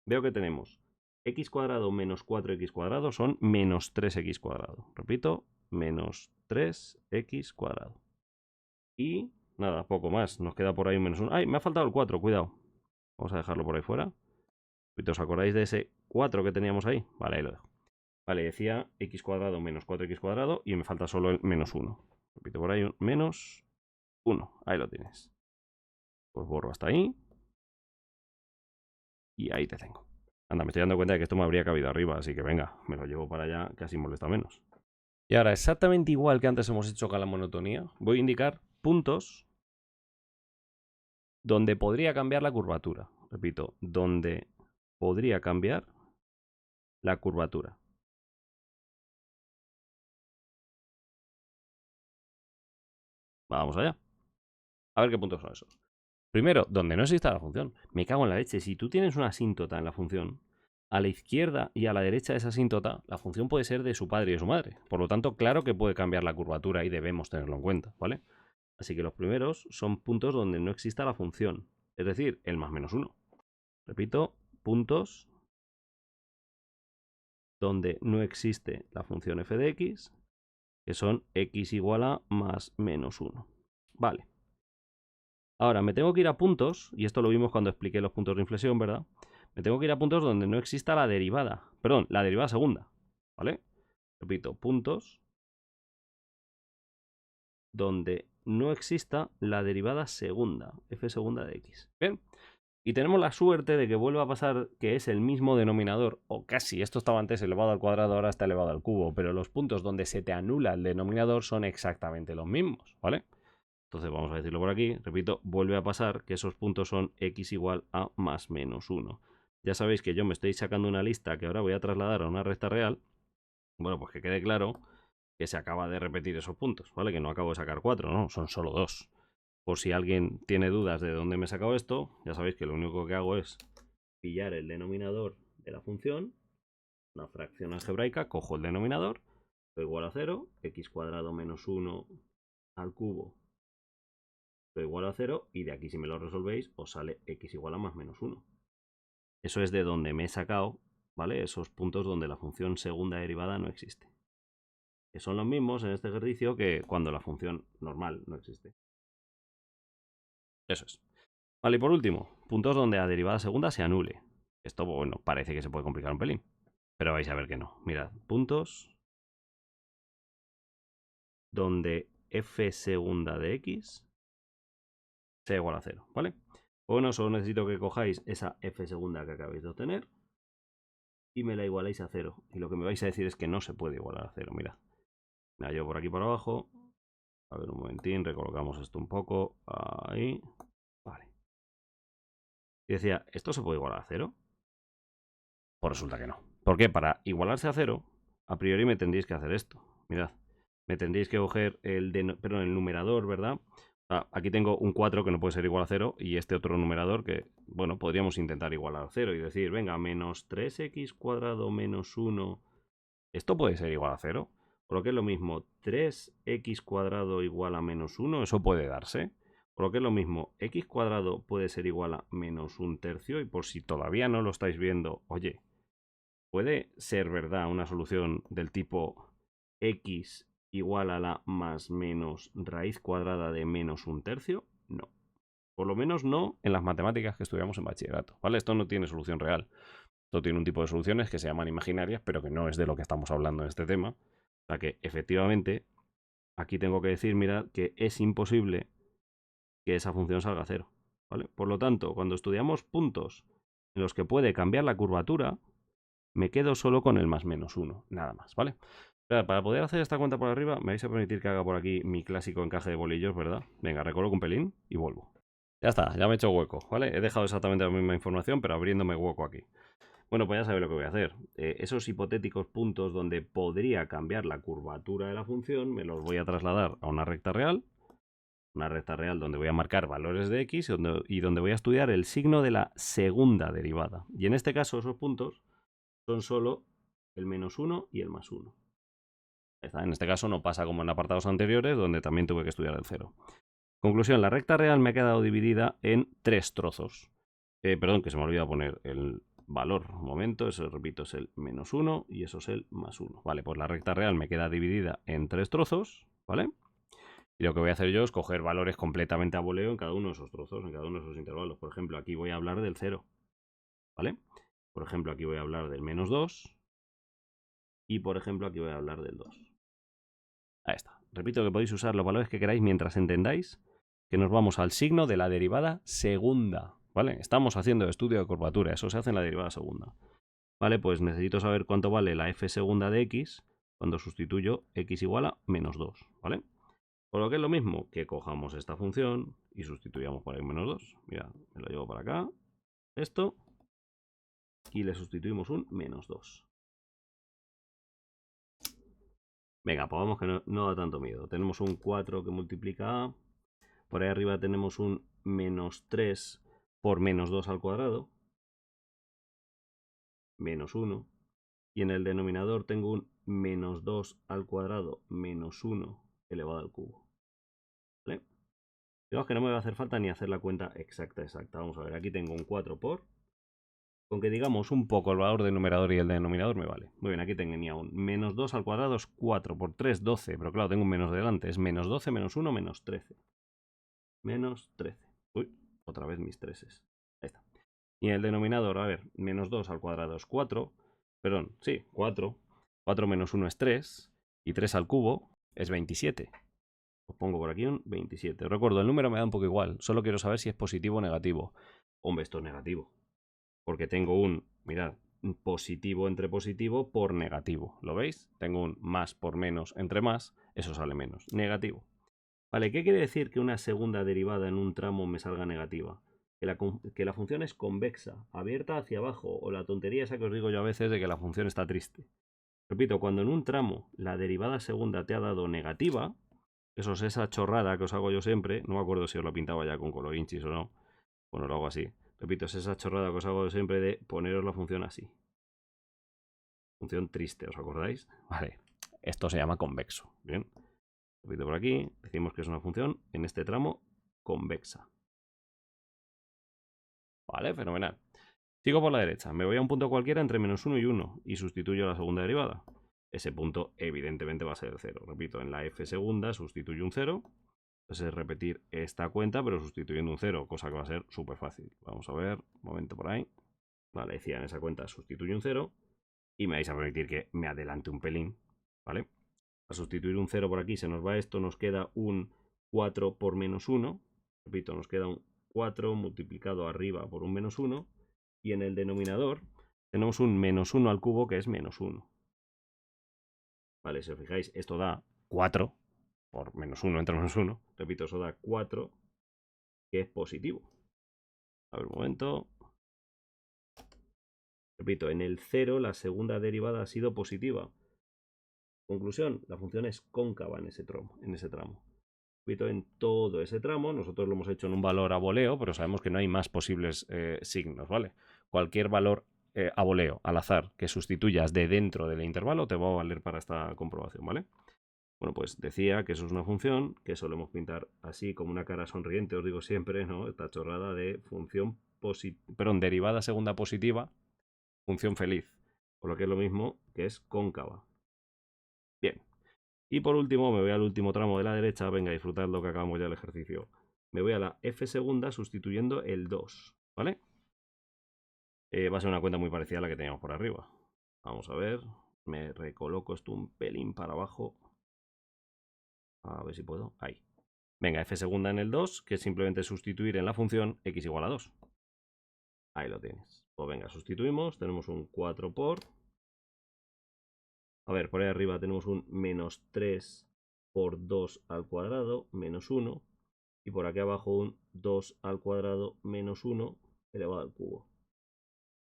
Veo que tenemos x cuadrado menos 4x cuadrado son menos 3x cuadrado. Repito, menos 3x cuadrado. Y nada, poco más. Nos queda por ahí un menos 1. ¡Ay! Me ha faltado el 4, cuidado. Vamos a dejarlo por ahí fuera. ¿Os acordáis de ese 4 que teníamos ahí? Vale, ahí lo dejo. Vale, decía x cuadrado menos 4x cuadrado y me falta solo el menos 1. Repito por ahí, un menos 1. Ahí lo tienes. Pues borro hasta ahí. Y ahí te tengo. Anda, me estoy dando cuenta de que esto me habría cabido arriba, así que venga, me lo llevo para allá, que así molesta menos. Y ahora, exactamente igual que antes hemos hecho con la monotonía, voy a indicar puntos donde podría cambiar la curvatura. Repito, donde podría cambiar la curvatura. Vamos allá. A ver qué puntos son esos. Primero, donde no exista la función. Me cago en la leche. Si tú tienes una asíntota en la función, a la izquierda y a la derecha de esa asíntota, la función puede ser de su padre y de su madre. Por lo tanto, claro que puede cambiar la curvatura y debemos tenerlo en cuenta, ¿vale? Así que los primeros son puntos donde no exista la función. Es decir, el más menos 1. Repito, puntos donde no existe la función f de x, que son x igual a más menos 1. Vale. Ahora, me tengo que ir a puntos, y esto lo vimos cuando expliqué los puntos de inflexión, ¿verdad? Me tengo que ir a puntos donde no exista la derivada. Perdón, la derivada segunda. ¿Vale? Repito, puntos donde no exista la derivada segunda, f segunda de x. Bien. Y tenemos la suerte de que vuelva a pasar que es el mismo denominador, o casi. Esto estaba antes elevado al cuadrado, ahora está elevado al cubo. Pero los puntos donde se te anula el denominador son exactamente los mismos, ¿vale? Entonces vamos a decirlo por aquí, repito, vuelve a pasar que esos puntos son x igual a más menos 1. Ya sabéis que yo me estoy sacando una lista que ahora voy a trasladar a una recta real. Bueno, pues que quede claro que se acaba de repetir esos puntos, ¿vale? Que no acabo de sacar 4, no, son solo 2. Por si alguien tiene dudas de dónde me he sacado esto, ya sabéis que lo único que hago es pillar el denominador de la función, una fracción algebraica, cojo el denominador, lo igual a 0, x cuadrado menos 1 al cubo igual a 0 y de aquí si me lo resolvéis os sale x igual a más menos 1. Eso es de donde me he sacado, ¿vale? Esos puntos donde la función segunda derivada no existe. Que son los mismos en este ejercicio que cuando la función normal no existe. Eso es. Vale, y por último, puntos donde la derivada segunda se anule. Esto, bueno, parece que se puede complicar un pelín. Pero vais a ver que no. Mirad, puntos donde f segunda de x sea igual a 0, ¿vale? Bueno, solo necesito que cojáis esa f segunda que acabáis de obtener y me la igualáis a 0. Y lo que me vais a decir es que no se puede igualar a 0. Mirad, me la llevo por aquí por abajo. A ver, un momentín, recolocamos esto un poco. Ahí. Vale. Y decía, ¿esto se puede igualar a 0? Pues resulta que no. ¿Por qué? Para igualarse a 0, a priori me tendréis que hacer esto. Mirad, me tendréis que coger el numerador, ¿verdad? Aquí tengo un 4 que no puede ser igual a 0 y este otro numerador que, bueno, podríamos intentar igualar a 0 y decir, venga, menos 3x cuadrado menos 1. Esto puede ser igual a 0. Por lo que es lo mismo, 3x cuadrado igual a menos 1, eso puede darse. Por lo que es lo mismo, x cuadrado puede ser igual a menos un tercio. Y por si todavía no lo estáis viendo, oye, puede ser verdad una solución del tipo x igual a la más menos raíz cuadrada de menos un tercio? No. Por lo menos no en las matemáticas que estudiamos en bachillerato, ¿vale? Esto no tiene solución real. Esto tiene un tipo de soluciones que se llaman imaginarias, pero que no es de lo que estamos hablando en este tema. O sea que, efectivamente, aquí tengo que decir, mirad, que es imposible que esa función salga a cero, ¿vale? Por lo tanto, cuando estudiamos puntos en los que puede cambiar la curvatura, me quedo solo con el más menos 1, nada más, ¿vale? Para poder hacer esta cuenta por arriba, me vais a permitir que haga por aquí mi clásico encaje de bolillos, ¿verdad? Venga, recoloco un pelín y vuelvo. Ya está, ya me he hecho hueco, ¿vale? He dejado exactamente la misma información, pero abriéndome hueco aquí. Bueno, pues ya sabéis lo que voy a hacer. Esos hipotéticos puntos donde podría cambiar la curvatura de la función, me los voy a trasladar a una recta real donde voy a marcar valores de x y donde voy a estudiar el signo de la segunda derivada. Y en este caso esos puntos son solo el menos 1 y el más 1. En este caso no pasa como en apartados anteriores, donde también tuve que estudiar el 0. Conclusión, la recta real me ha quedado dividida en 3 trozos. Perdón, que se me olvidó poner el valor. Un momento, eso repito, es el menos 1 y eso es el más 1. Vale, pues la recta real me queda dividida en 3 trozos, ¿vale? Y lo que voy a hacer yo es coger valores completamente a voleo en cada uno de esos trozos, en cada uno de esos intervalos. Por ejemplo, aquí voy a hablar del 0, ¿vale? Por ejemplo, aquí voy a hablar del menos 2. Y por ejemplo, aquí voy a hablar del 2. Ahí está. Repito que podéis usar los valores que queráis mientras entendáis que nos vamos al signo de la derivada segunda, ¿vale? Estamos haciendo estudio de curvatura, eso se hace en la derivada segunda. Vale, pues necesito saber cuánto vale la f segunda de x cuando sustituyo x igual a menos 2, ¿vale? Por lo que es lo mismo que cojamos esta función y sustituyamos por ahí menos 2. Mira, me lo llevo para acá, esto, y le sustituimos un menos 2. Venga, pues vamos que no da tanto miedo. Tenemos un 4 que multiplica a. Por ahí arriba tenemos un menos 3 por menos 2 al cuadrado. Menos 1. Y en el denominador tengo un menos 2 al cuadrado menos 1 elevado al cubo. ¿Vale? Digamos que no me va a hacer falta ni hacer la cuenta exacta. Vamos a ver, aquí tengo un 4 por. Con que digamos un poco el valor del numerador y el denominador me vale. Muy bien, aquí tenía un menos 2 al cuadrado es 4 por 3, 12. Pero claro, tengo un menos delante. Es menos 12 menos 1 menos 13. Menos 13. Uy, otra vez mis 3. Ahí está. Y en el denominador, a ver, menos 2 al cuadrado es 4. Perdón, sí, 4. 4 menos 1 es 3. Y 3 al cubo es 27. Os pongo por aquí un 27. Os recuerdo, el número me da un poco igual. Solo quiero saber si es positivo o negativo. Hombre, esto es negativo. Porque tengo un, mirad, positivo entre positivo por negativo. ¿Lo veis? Tengo un más por menos entre más. Eso sale menos. Negativo. Vale, ¿qué quiere decir que una segunda derivada en un tramo me salga negativa? Que la función es convexa, abierta hacia abajo, o la tontería esa que os digo yo a veces de que la función está triste. Repito, cuando en un tramo la derivada segunda te ha dado negativa, eso es esa chorrada que os hago yo siempre, no me acuerdo si os lo pintaba ya con colorinchis o no, bueno, lo hago así. Repito, es esa chorrada que os hago yo siempre de poneros la función así. Función triste, ¿os acordáis? Vale, esto se llama convexo, ¿bien? Repito por aquí, decimos que es una función en este tramo convexa. Vale, fenomenal. Sigo por la derecha, me voy a un punto cualquiera entre menos 1 y 1 y sustituyo la segunda derivada. Ese punto evidentemente va a ser el 0. Repito, en la f segunda sustituyo un 0. Entonces es repetir esta cuenta pero sustituyendo un 0, cosa que va a ser súper fácil. Vamos a ver, un momento por ahí. Vale, decía en esa cuenta sustituyo un 0 y me vais a permitir que me adelante un pelín. ¿Vale? A sustituir un 0 por aquí se nos va esto, nos queda un 4 por menos 1. Repito, nos queda un 4 multiplicado arriba por un menos 1. Y en el denominador tenemos un menos 1 al cubo que es menos 1. Vale, si os fijáis, esto da 4 por menos 1 entre menos 1. Repito, eso da 4 que es positivo. A ver, un momento. Repito, en el 0 la segunda derivada ha sido positiva. Conclusión, la función es cóncava en ese tramo. Repito, en todo ese tramo, nosotros lo hemos hecho en un valor a voleo, pero sabemos que no hay más posibles signos, ¿vale? Cualquier valor a voleo, al azar, que sustituyas de dentro del intervalo, te va a valer para esta comprobación, ¿vale? Bueno, pues decía que eso es una función que solemos pintar así como una cara sonriente, os digo siempre, ¿no? Esta chorrada de función derivada segunda positiva, función feliz, por lo que es lo mismo que es cóncava. Bien, Y por último, me voy al último tramo de la derecha. Venga, disfrutad lo que acabamos ya el ejercicio. Me voy a la f segunda sustituyendo el 2, ¿vale? Va a ser una cuenta muy parecida a la que teníamos por arriba. Vamos a ver. Me recoloco esto un pelín para abajo. A ver si puedo. Ahí. Venga, f segunda en el 2, que es simplemente sustituir en la función x igual a 2. Ahí lo tienes. Pues venga, sustituimos. Tenemos un 4 por... A ver, por ahí arriba tenemos un menos 3 por 2 al cuadrado, menos 1. Y por aquí abajo un 2 al cuadrado menos 1 elevado al cubo.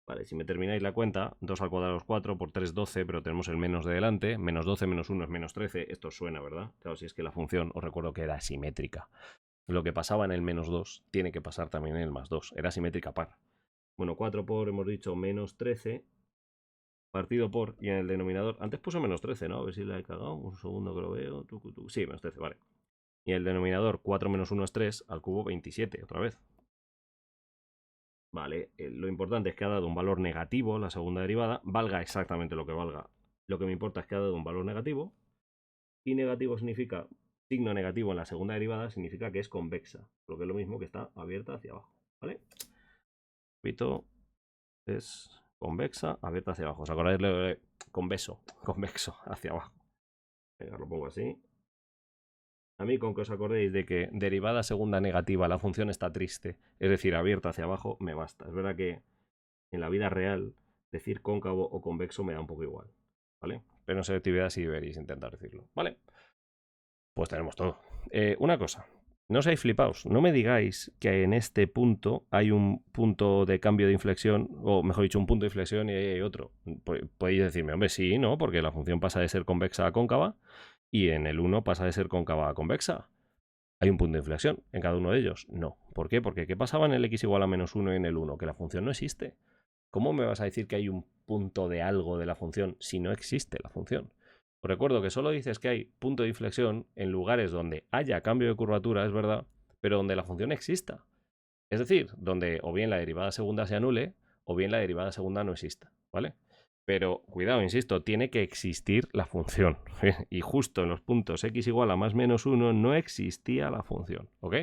Vale, si me termináis la cuenta, 2 al cuadrado es 4, por 3 12, pero tenemos el menos de delante. Menos 12 menos 1 es menos 13. Esto suena, ¿verdad? Claro, si es que la función, os recuerdo que era simétrica. Lo que pasaba en el menos 2 tiene que pasar también en el más 2. Era simétrica par. Bueno, 4 por, hemos dicho, menos 13. Partido por, y en el denominador, antes puso menos 13, ¿no? A ver si la he cagado, un segundo que lo veo. Sí, menos 13, vale. Y en el denominador, 4 menos 1 es 3, al cubo 27, otra vez. Vale, lo importante es que ha dado un valor negativo, la segunda derivada, valga exactamente lo que valga. Lo que me importa es que ha dado un valor negativo, y negativo significa, signo negativo en la segunda derivada, significa que es convexa, lo que es lo mismo que está abierta hacia abajo, ¿vale? Repito, es convexa, abierta hacia abajo. ¿Os acordáis de convexo hacia abajo? Venga, lo pongo así. A mí, con que os acordéis de que derivada segunda negativa, la función está triste, es decir, abierta hacia abajo, me basta. Es verdad que en la vida real decir cóncavo o convexo me da un poco igual, ¿vale? Pero en selectividad sí deberéis intentar decirlo, ¿vale? Pues tenemos todo. Una cosa, no seáis flipaos, no me digáis que en este punto hay un punto de cambio de inflexión, o mejor dicho, un punto de inflexión y ahí hay otro. Podéis decirme, hombre, sí, ¿no? Porque la función pasa de ser convexa a cóncava y en el 1 pasa de ser cóncava a convexa. ¿Hay un punto de inflexión en cada uno de ellos? No. ¿Por qué? Porque ¿qué pasaba en el x igual a menos 1 y en el 1? Que la función no existe. ¿Cómo me vas a decir que hay un punto de algo de la función si no existe la función? Os recuerdo que solo dices que hay punto de inflexión en lugares donde haya cambio de curvatura, es verdad, pero donde la función exista. Es decir, donde o bien la derivada segunda se anule o bien la derivada segunda no exista, ¿vale? Pero cuidado, insisto, tiene que existir la función. Y justo en los puntos x igual a más menos 1 no existía la función, ¿ok?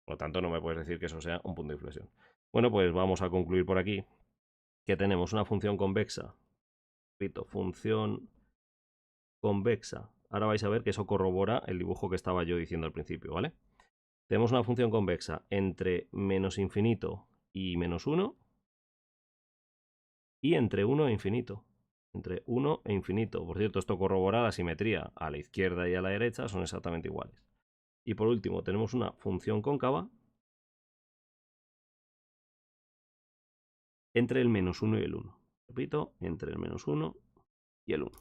Por lo tanto, no me puedes decir que eso sea un punto de inflexión. Bueno, pues vamos a concluir por aquí que tenemos una función convexa. Repito, función convexa. Ahora vais a ver que eso corrobora el dibujo que estaba yo diciendo al principio, ¿vale? Tenemos una función convexa entre menos infinito y menos 1 y entre 1 e infinito. Entre 1 e infinito. Por cierto, esto corrobora la simetría. A la izquierda y a la derecha son exactamente iguales. Y por último, tenemos una función cóncava entre el menos 1 y el 1. Repito, entre el menos 1 y el 1.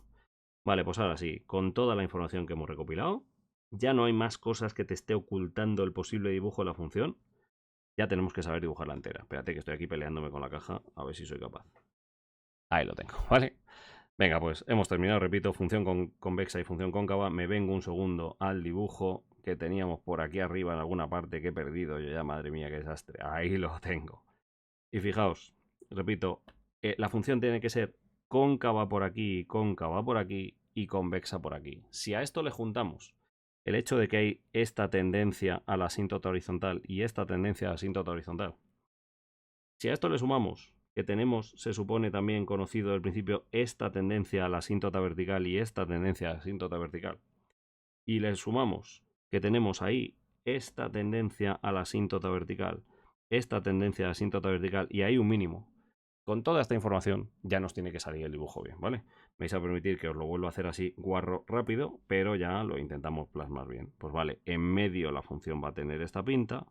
Vale, pues ahora sí, con toda la información que hemos recopilado, ya no hay más cosas que te esté ocultando el posible dibujo de la función. Ya tenemos que saber dibujarla entera. Espérate que estoy aquí peleándome con la caja, a ver si soy capaz. Ahí lo tengo, ¿vale? Venga, pues hemos terminado, repito, función convexa y función cóncava. Me vengo un segundo al dibujo que teníamos por aquí arriba en alguna parte que he perdido. Yo ya, madre mía, qué desastre. Ahí lo tengo. Y fijaos, repito, la función tiene que ser cóncava por aquí y convexa por aquí. Si a esto le juntamos el hecho de que hay esta tendencia a la asíntota horizontal y esta tendencia a la asíntota horizontal, si a esto le sumamos que tenemos, se supone también conocido del principio, esta tendencia a la asíntota vertical y esta tendencia a la asíntota vertical, y le sumamos que tenemos ahí esta tendencia a la asíntota vertical, esta tendencia a la asíntota vertical y hay un mínimo. Con toda esta información ya nos tiene que salir el dibujo bien, ¿vale? Me vais a permitir que os lo vuelva a hacer así guarro rápido, pero ya lo intentamos plasmar bien. Pues vale, en medio la función va a tener esta pinta,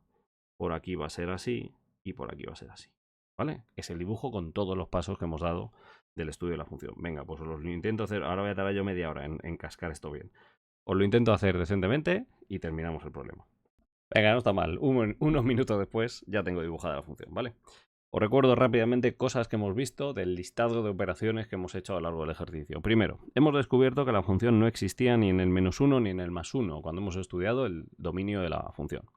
por aquí va a ser así y por aquí va a ser así, ¿vale? Es el dibujo con todos los pasos que hemos dado del estudio de la función. Venga, pues os lo intento hacer, ahora voy a tardar yo media hora en cascar esto bien. Os lo intento hacer decentemente y terminamos el problema. Venga, no está mal. Unos minutos después ya tengo dibujada la función, ¿vale? Os recuerdo rápidamente cosas que hemos visto del listado de operaciones que hemos hecho a lo largo del ejercicio. Primero, hemos descubierto que la función no existía ni en el menos 1 ni en el más 1 cuando hemos estudiado el dominio de la función.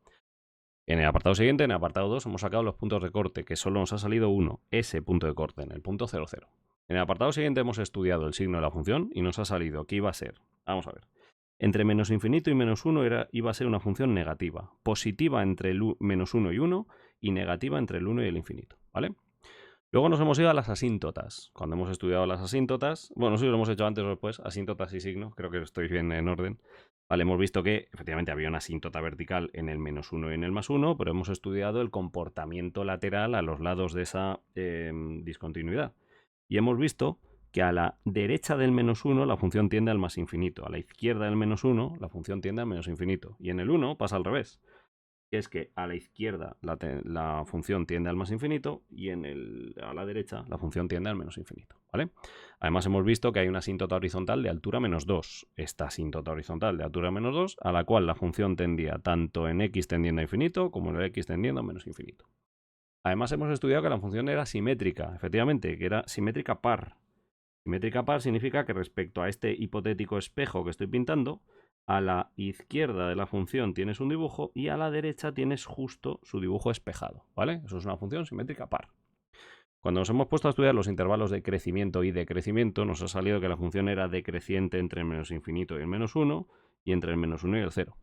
En el apartado siguiente, en el apartado 2, hemos sacado los puntos de corte, que solo nos ha salido uno, ese punto de corte, en el punto 0, 0. En el apartado siguiente hemos estudiado el signo de la función y nos ha salido que iba a ser, vamos a ver, Entre menos infinito y menos 1 iba a ser una función negativa, positiva entre el menos 1 y 1 y negativa entre el 1 y el infinito, ¿vale? Luego nos hemos ido a las asíntotas. Cuando hemos estudiado las asíntotas, bueno, no sé si lo hemos hecho antes o después, asíntotas y signo, creo que estoy bien en orden. Vale, hemos visto que efectivamente había una asíntota vertical en el menos 1 y en el más 1, pero hemos estudiado el comportamiento lateral a los lados de esa discontinuidad. Y hemos visto que a la derecha del menos 1 la función tiende al más infinito, a la izquierda del menos 1 la función tiende al menos infinito, y en el 1 pasa al revés, que es que a la izquierda la función tiende al más infinito y a la derecha la función tiende al menos infinito, ¿vale? Además hemos visto que hay una asíntota horizontal de altura menos 2, esta asíntota horizontal de altura menos 2, a la cual la función tendía tanto en x tendiendo a infinito como en el x tendiendo a menos infinito. Además hemos estudiado que la función era simétrica, efectivamente, que era simétrica par. Simétrica par significa que respecto a este hipotético espejo que estoy pintando, a la izquierda de la función tienes un dibujo y a la derecha tienes justo su dibujo espejado, ¿vale? Eso es una función simétrica par. Cuando nos hemos puesto a estudiar los intervalos de crecimiento y decrecimiento, nos ha salido que la función era decreciente entre el menos infinito y el menos 1 y entre el menos 1 y el 0.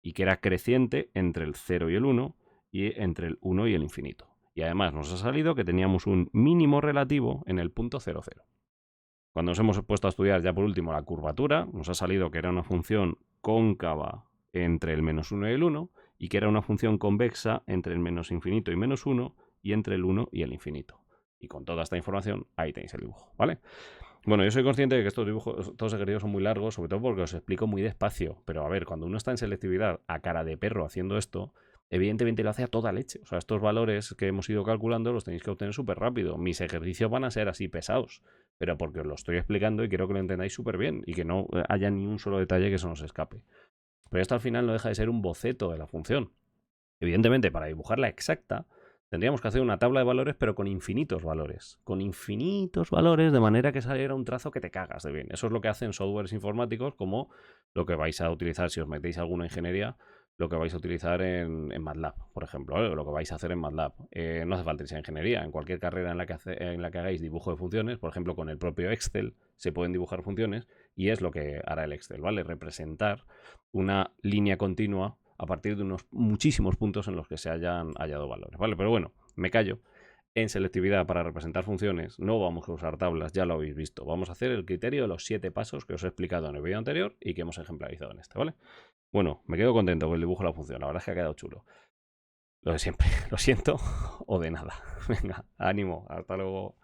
Y que era creciente entre el 0 y el 1 y entre el 1 y el infinito. Y además nos ha salido que teníamos un mínimo relativo en el punto 0, 0. Cuando nos hemos puesto a estudiar ya por último la curvatura, nos ha salido que era una función cóncava entre el menos 1 y el 1 y que era una función convexa entre el menos infinito y menos 1 y entre el 1 y el infinito. Y con toda esta información, ahí tenéis el dibujo, ¿vale? Bueno, yo soy consciente de que estos dibujos, estos ejercicios son muy largos, sobre todo porque os explico muy despacio. Pero a ver, cuando uno está en selectividad a cara de perro haciendo esto, evidentemente lo hace a toda leche. O sea, estos valores que hemos ido calculando los tenéis que obtener súper rápido. Mis ejercicios van a ser así pesados, pero porque os lo estoy explicando y quiero que lo entendáis súper bien y que no haya ni un solo detalle que se nos escape. Pero esto al final no deja de ser un boceto de la función. Evidentemente, para dibujarla exacta, tendríamos que hacer una tabla de valores, pero con infinitos valores. Con infinitos valores, de manera que saliera un trazo que te cagas de bien. Eso es lo que hacen softwares informáticos, como lo que vais a utilizar si os metéis alguna ingeniería, lo que vais a utilizar en MATLAB, por ejemplo, ¿eh? Lo que vais a hacer en MATLAB. No hace falta que sea ingeniería. En cualquier carrera en la que hagáis dibujo de funciones, por ejemplo, con el propio Excel, se pueden dibujar funciones y es lo que hará el Excel, ¿vale? Representar una línea continua a partir de unos muchísimos puntos en los que se hayan hallado valores, ¿vale? Pero bueno, me callo. En selectividad para representar funciones no vamos a usar tablas, ya lo habéis visto. Vamos a hacer el criterio de los 7 pasos que os he explicado en el vídeo anterior y que hemos ejemplarizado en este, ¿vale? Bueno, me quedo contento con el dibujo de la función, la verdad es que ha quedado chulo. Lo de siempre, lo siento o de nada. Venga, ánimo, hasta luego.